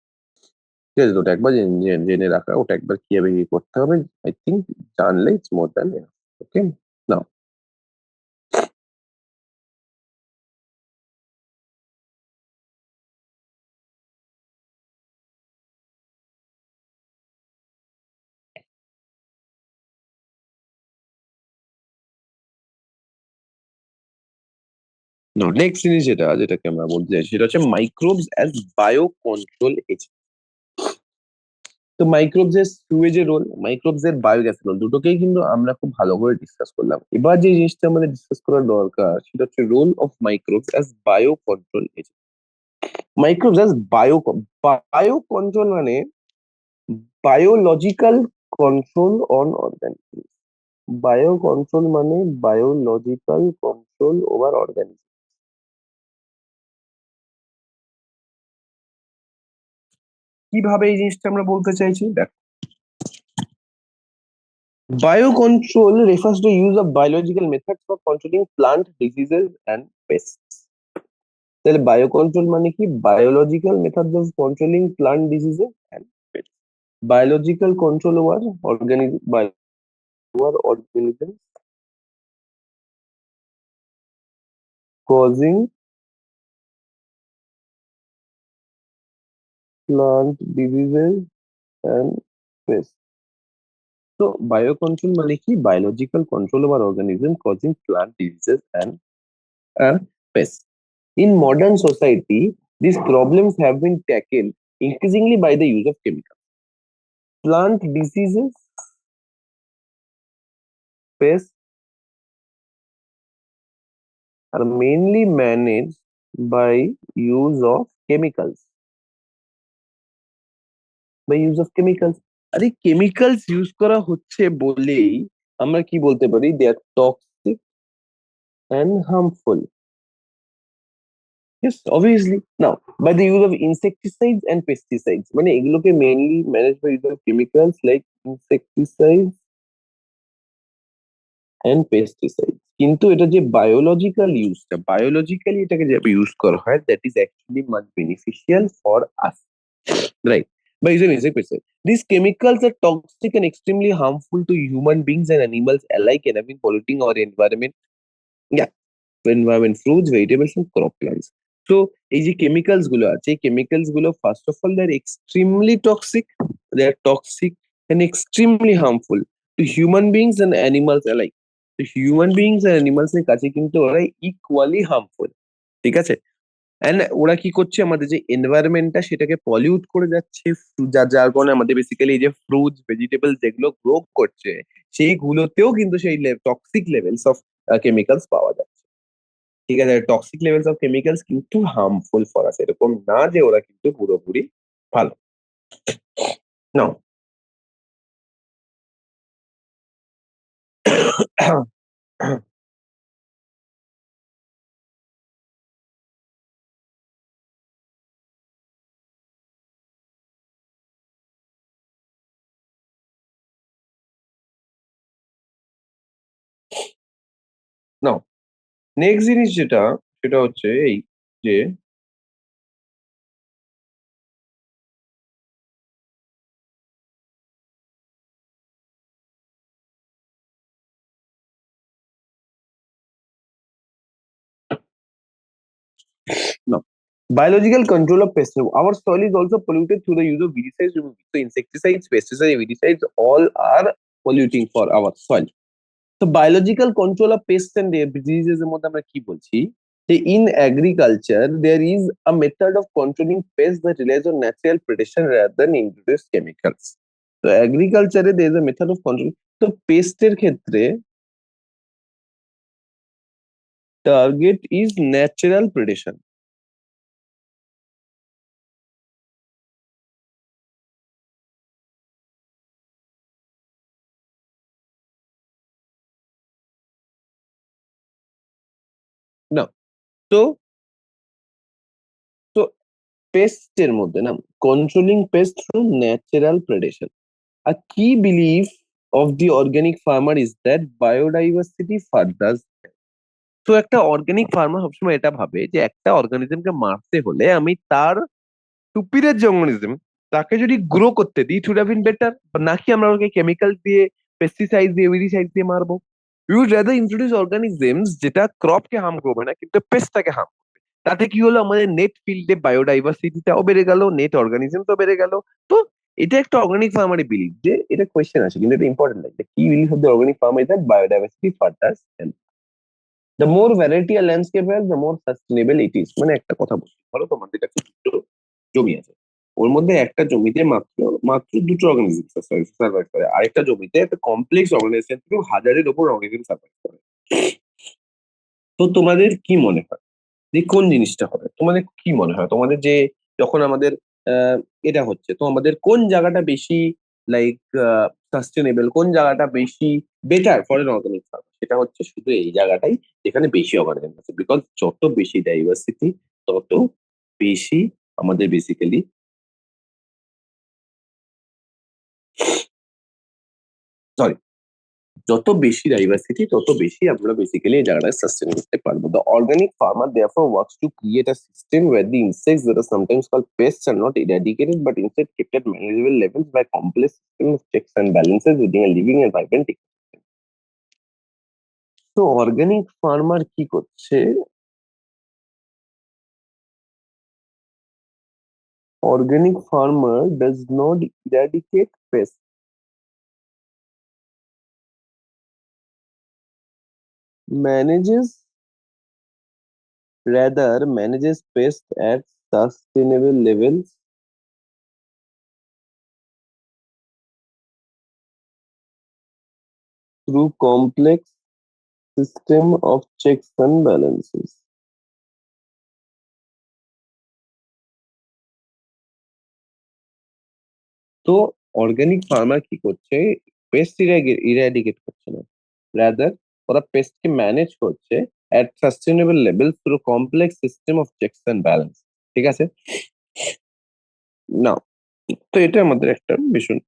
ঠিক আছে, তো ওটা একবার জেনে রাখা, ওটা একবার কিভাবে কি করতে হবে আই থিঙ্ক জানলে it's more than okay now. Next জিনিস যেটাকে আমরা বলতে চাই সেটা হচ্ছে microbes as bio control agent. তো মাইক্রোবস এর সুয়েজের রোল, মাইক্রোবস এর বায়োগ্যাসের রোল, দুটোকেই কিন্তু আমরা খুব ভালো করে ডিসকাস করলাম। এবার যে জিনিসটা আমাদের ডিসকাস করার দরকার সেটা হচ্ছে role of microbes as bio control agent. Microbes as bio control মানে biological control on organism. Bio control মানে বায়োলজিক্যাল কন্ট্রোল ওভার অর্গানিজম। কিভাবে এই জিনিসটা আমরা বলতে চাইছি দেখ, biocontrol refers to use of biological methods for controlling plant diseases and pests. তাহলে বায়োকন্ট্রোল মানে কি, biological methods of controlling plant diseases and pest. Biological control over organism causing plant diseases and pests. তো biocontrol মানে কি, biological control over organism causing plant diseases and pests. In modern society, these problems have been tackled increasingly by the use of chemicals. Plant diseases, pests are mainly managed by use of chemicals. By use of chemicals. আরে chemicals use করা হচ্ছে বলেই আমরা কি বলতে পারি, they are toxic and harmful. Yes, obviously. Now, by the use of insecticides and pesticides, মানে এগুলোকে mainly manage by use of chemicals like insecticides and pesticides. কিন্তু এটা যে বায়োলজিক্যালি এটাকে যে ইউজ করা হয়, that is actually much beneficial for us, right? But is an easy question. These chemicals are toxic and extremely harmful to human beings and animals alike and have been polluting our environment. Yeah, environment, fruits, vegetables, and crop plants. So, এই যে chemicals গুলো আছে, এই chemicals গুলো first of all they're extremely toxic. They're toxic and extremely harmful to human beings and animals alike. তো human beings are animals এর কাছে কিন্তু ওরা ইকুয়ালি হার্মফুল, ঠিক আছে? এন্ড ওরা কি করছে, আমাদের যে এনভায়রনমেন্টটা সেটাকে পলিউট করে যাচ্ছে, যার কারণে আমাদের বেসিক্যালি এই যে ফ্রুটস ভেজিটেবল যেগুলো গ্রো করছে সেইগুলোতেও কিন্তু সেই টক্সিক লেভেলস অফ কেমিক্যালস পাওয়া যায়, ঠিক আছে? টক্সিক লেভেলস অফ কেমিক্যালস কিন্তু হার্মফুল ফর আস, এরকম না যে ওরা কিন্তু পুরোপুরি ভালো। নাও নাও নেক্সট জিনিস যেটা, সেটা হচ্ছে এই যে no. Biological control of pests. Our soil is also polluted through the use of weedicides. So insecticides, pesticides, weedicides, all are polluting for our soil. So biological control of pests and diseases এর মধ্যে আমরা কি বলছি? যে in agriculture there is a method of controlling pests that relies on natural predation rather than introduced chemicals. So agriculture there is a method of control. তো পেস্টের ক্ষেত্রে target is natural predation. না, তো তো পেস্টের মধ্যে না, controlling pest through natural predation, a key belief of the organic farmer is that biodiversity furthers. তো একটা অর্গানিক ফার্মার সবসময় এটা ভাবে যে একটা অর্গানিজমকে মারতে হলে আমি তার সুপিরিয়র যে অর্গানিজম তাকে যদি গ্রো করতে দিই, it would have been better, নাকি আমরা ওকে কেমিক্যাল দিয়ে পেস্টিসাইড দিয়ে উইডিসাইড দিয়ে মারবো। We would rather introduce organisms যেটা ক্রপকে হার্ম করবে না কিন্তু পেস্টটাকে হার্ম, তাতে কি হলো, আমাদের নেট ফিল্ডে বায়োডাইভার্সিটিটাও বেড়ে গেল, নেট অর্গানিজমটাও বেড়ে গেল। তো এটা একটা অর্গানিক ফার্মারের বিলিভ, যে এটা কোয়েশ্চেন আছে কিন্তু এটা ইম্পর্টেন্ট লাগে, key belief of the organic farmer is that biodiversity furthers help, the more variety আর landscape has the more sustainable it is. মানে একটা কথা বলছি, ধরো তোমাদের কাছে দুটো জমি আছে, ওর মধ্যে একটা জমিতে মাত্র মাত্র দুটো অর্গানিজম সার্ভাইভ করে, আরেকটা জমিতে একটা কমপ্লেক্স অর্গানাইজেশন থেকে হাজারের ওপর অর্গানিজম সার্ভাইভ করে। তো তোমাদের কি মনে হয় যে কোন জিনিসটা হবে? তোমাদের কি মনে হয়, তোমাদের যে যখন আমাদের আহ, এটা হচ্ছে, তো আমাদের কোন জায়গাটা বেশি লাইক সাস্টেনেবল, কোন জায়গাটা বেশি better for N organic farm? সেটা হচ্ছে শুধু এই জায়গাটাই যেখানে বেশি অর্গানিজম আছে, বিকজ যত বেশি ডাইভার্সিটি তত বেশি আমাদের বেসিক্যালি, সরি, যত বেশি ডাইভার্সিটি তত বেশি আমরা বেসিক্যালি এই জায়গাটায় সাস্টেন করতে পারবো। The organic farmer therefore works to create a system where the insects that are sometimes called pests are not eradicated but instead kept at manageable levels by complex system of checks and balances within a living and vibrant ecosystem. তো organic farmer কি করছে? Organic farmer does not eradicate pests, manages rather manages pests at sustainable levels through complex system of checks and balances. তো organic farmer কি করছে? Pest eradicate করছে না, rather ওরা পেস্টকে ম্যানেজ করছে at sustainable level through complex system of checks and balance, ঠিক আছে? না, তো এটা আমাদের একটা ভীষণ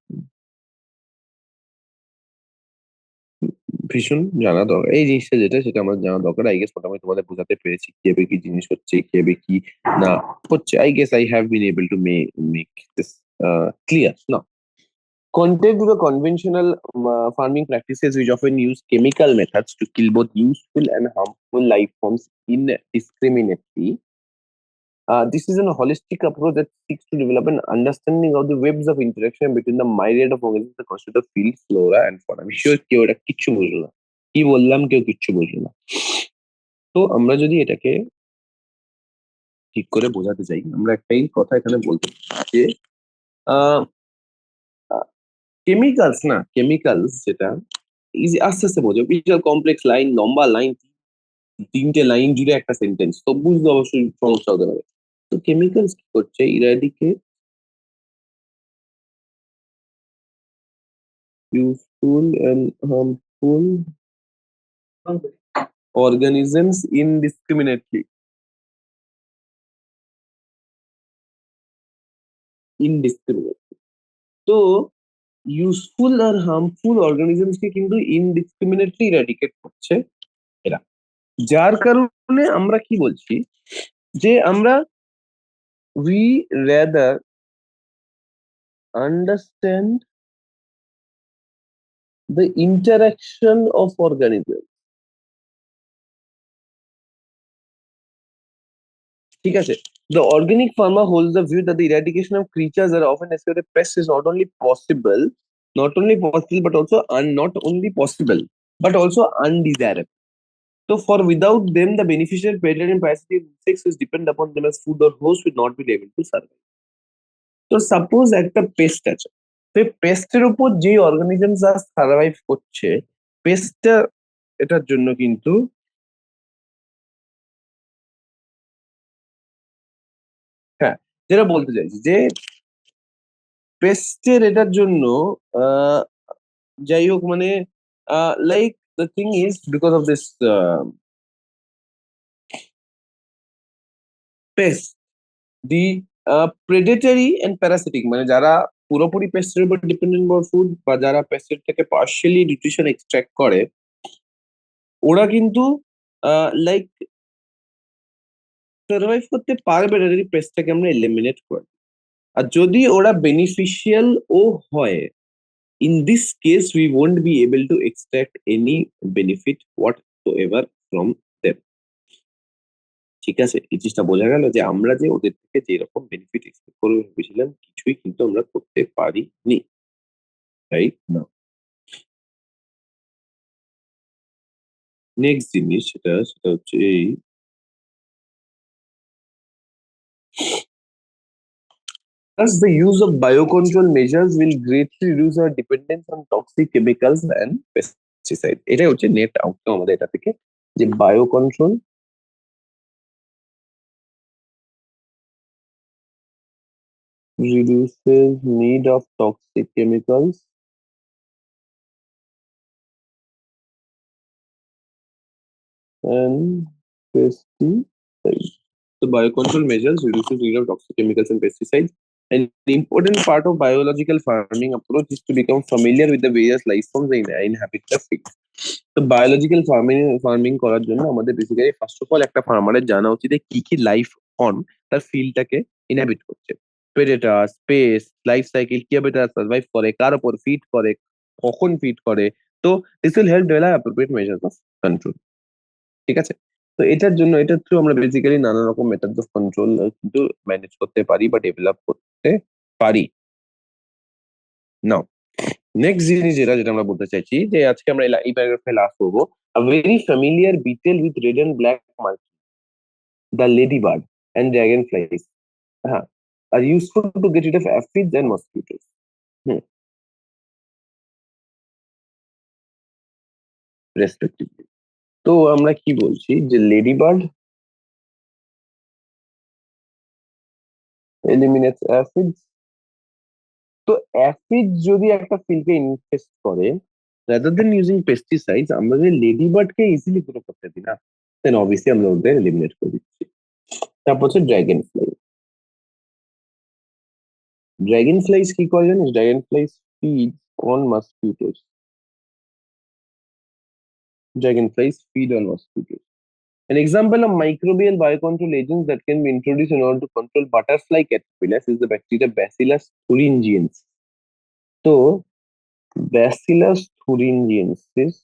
ভীষণ জানা দরকার এই জিনিসটা যেটা সেটা আমার জানা দরকার। আই গেস মোটামুটি তোমাদের বোঝাতে পেরেছি কিভাবে কি জিনিস হচ্ছে, কিভাবে কি না হচ্ছে। I guess I have been able to make this clear না। Contrary to the conventional farming practices, which often use chemical methods to kill both useful and harmful life forms indiscriminately, this is a holistic approach that seeks to develop an understanding of the webs of interaction between the myriad of organisms that constitute the field, flora, and fauna. আমি sure কেউ এটা কিচ্ছু বুঝলো না। কি বললাম কেউ কিচ্ছু বুঝলো না। তো আমরা যদি এটাকে ঠিক করে বোঝাতে চাই, আমরা একটাই কথা এখানে বলতে চাই যে কেমিক্যালস না, কেমিক্যালস যেটা ইজি আস্তে আস্তে বোঝো, বিশাল কমপ্লেক্স লাইন, লম্বা লাইন, তিনটে লাইন জুড়ে একটা সেন্টেন্স, তো বুঝতে অবশ্যই সমস্যা হতে পারে। তো কেমিক্যালস কি করছে, eradicate useful and harmful organisms indiscriminately. Indiscriminately. তো ইউজফুল আর হার্মফুল অর্গানিজমস কে কিন্তু ইনডিসক্রিমিনেটলি ইরাডিকেট করছে এরা। যার কারণে আমরা কি বলছি যে আমরা we rather understand the interaction of organism. ঠিক আছে? The organic farmer holds the view that the eradication of creatures that are often associated with pests is not only possible, but also not only possible, but also undesirable. So, for without them, the beneficial predator and parasitic insects which depend upon them as food or host will not be able to survive. তো suppose একটা paste আছে, তো পেস্টের উপর যে organisms survive করছে, পেস্টটা এটার জন্য কিন্তু হ্যাঁ, যেটা বলতে চাইছি যে পেস্টের এটার জন্য আহ যাই হোক মানে like the thing is because of this pest the predatory and parasitic, মানে যারা পুরোপুরি পেস্টের উপর ডিপেন্ডেন্ট ফর ফুড বা যারা পেস্টের থেকে পার্শিয়ালি নিউট্রিশন এক্সট্রাক্ট করে, ওরা কিন্তু লাইক সার্ভাইভ করতে পারবে না যদি পেস্টটাকে আমরা এলিমিনেট করি। আর যদি ওরা বেনিফিশিয়াল ও হয়, in this case we won't be able to extract any benefit whatsoever from them. ঠিক আছে, এই জিনিসটা বোঝা গেল যে আমরা যে ওদের থেকে যে রকম বেনিফিট এক্সপেক্ট করবো ভেবেছিলাম কিছুই কিন্তু আমরা করতে পারিনি, রাইট না। নেক্সট জিনিস সেটা হচ্ছে এই thus the use of biocontrol measures will greatly reduce our dependence on toxic chemicals and pesticides. এটাই হচ্ছে নেট আউটকাম আমাদের এটা থেকে, যে biocontrol reduces need of toxic chemicals and pesticides. The biocontrol measures reduces need of toxic chemicals and pesticides. An important part of biological farming approach is to become familiar with the various life forms that inhabit the field. তো biological farming করার জন্য আমাদের basically first of all একটা ফার্মারের জানা উচিত যে কি কি লাইফ ফর্ম তার ফিল্ডটাকে ইনহ্যাবিট করছে। প্রেডেটর, স্পেস, লাইফ সাইকেল, কিভাবে তারা সার্ভাইভ করে, কার উপর ফিড করে, কখন ফিড করে। তো this will help develop appropriate measures of control. ঠিক আছে? তো এটার জন্য এটার থ্রু আমরা বেসিক্যালি নানা রকম মেথডস অফ কন্ট্রোল কিন্তু ম্যানেজ করতে পারি বা ডেভেলপ করতে পারি। নাও নেক্সট জিনিস যেটা আমরা বলতে চাইছি যে আজকে আমরা এই প্যারাগ্রাফে লাস্ট করবো। A very familiar beetle with red and black markings, the ladybird and dragonflies, হ্যাঁ, are useful to get rid of aphids and mosquitoes. Hmm, respectively. তো আমরা কি বলছি যে লেডিবার্ড এলিমিনেটস অ্যাফিডস। তো অ্যাফিড যদি একটা ফিল্ডকে ইনফেস্ট করে, রাদার দেন ইউজিং পেস্টিসাইডস, আমরা যদি লেডিবার্ডকে ইজিলি গ্রো করতে দিই না, দেন অবভিয়াসলি আমরা ওদের এলিমিনেট করে দিচ্ছি। তারপর হচ্ছে ড্রাগন ফ্লাই। ড্রাগন ফ্লাইস কি করে জানিস? Dragonflies feed on mosquitoes. Dragonflies feed on mosquitoes. An example of microbial biocontrol agents that can be introduced in order to control butterfly caterpillars is the bacteria Bacillus thuringiensis. So, Bacillus thuringiensis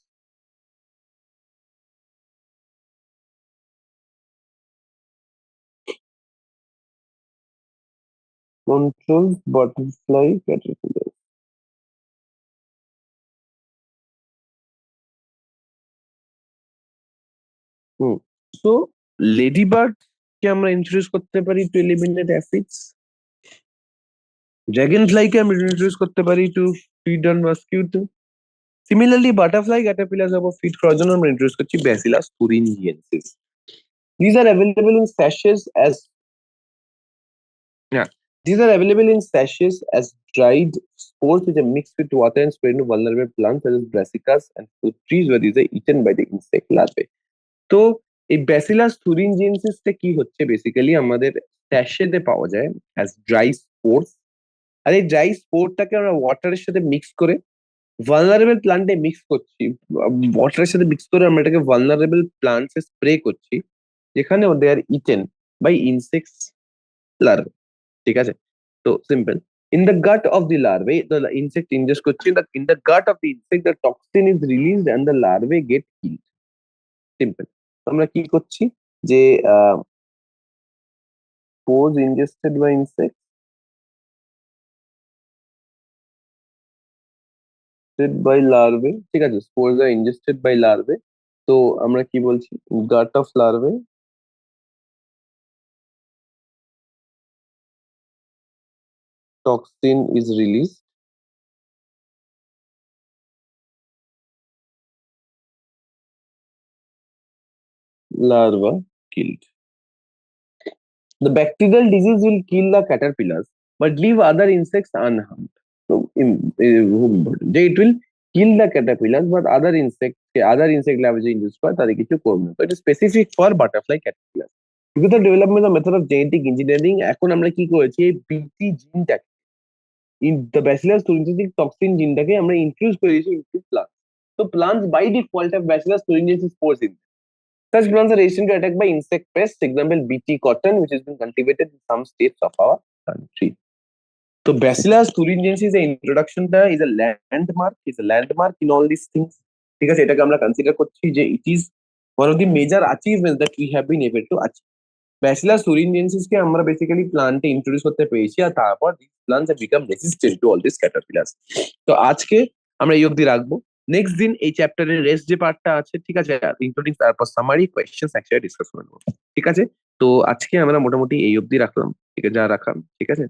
controls butterfly caterpillars. Hmm. So, ladybird কে আমরা introduce করতে পারি to eliminate aphids. Dragonfly কে আমরা introduce করতে পারি to feed on mosquito. Similarly, butterfly caterpillars of feed করার জন্য আমরা introduce করছি Bacillus thuringiensis. These are available in sachets as yeah. These are available in sachets as dried spores which are mixed with water and spread into vulnerable plants such as brassicas and fruit trees where these are eaten by the insect larvae. তো এই bacillus থুরিনজিয়েন্সিসটা কি হচ্ছে basically আমাদের স্যাশেতে পাওয়া যায় as dry spores. আর এই dry স্পোরটাকে আমরা ওয়াটারের সাথে মিক্স করে ভালনারেবল প্লান্টে মিক্স করছি। ওয়াটারের সাথে মিক্স করে আমরা এটাকে ভালনারেবল প্লান্টসে স্প্রে করছি, যেখানে দে আর ইটেন বাই ইনসেক্টস লার্ভে। ঠিক আছে? তো simple. In the gut of the larvae, the insect ingest করছে, in the gut of the insect, the toxin is released and the larvae get killed. Simple. আমরা কি করছি যে spores ingested by insects by larvae, ঠিক আছে, spores are ingested by larvae। তো আমরা কি বলছি, gut of larvae toxin is released, larva killed. The bacterial disease will kill the caterpillars but leave other insects unharmed. So, it will kill the caterpillars but other insect larvae induced by তাদের কিছু করবে না। তো এটা specific for butterfly Caterpillar. Because the development of method of genetic engineering, এখন আমরা কি করেছি, এই বিটি জিনটাকে, in the bacillus thuringiensis toxin জিনটাকে আমরা ইনফিউজ করে দিয়েছি into plants. So plants by default have bacillus thuringiensis spores in them. Such plants are resistant to attack by insect pests, example BT cotton, which has been cultivated in some states of our country. So Bacillus thuringiensis introductionটা is a landmark in all these things. ঠিক আছে, এটাকে আমরা consider করছি যে it is one of the major achievements that we have been able to achieve. Bacillus thuringiensis কে আমরা basically প্লান্টে introduce করতে পেরেছি, আর তারপর these plants have become resistant to all these caterpillars. তো আজকে আমরা এই অবধি রাখবো। নেক্সট দিন এই চ্যাপ্টারের রেস্ট যে পার্টটা আছে, ঠিক আছে, ইনক্লুডিং তারপর সামারি কোয়েশ্চেন্স একসাথে ডিসকাস করবো। ঠিক আছে, তো আজকে আমরা মোটামুটি এই অবধি রাখলাম, ঠিক আছে, যা রাখলাম, ঠিক আছে।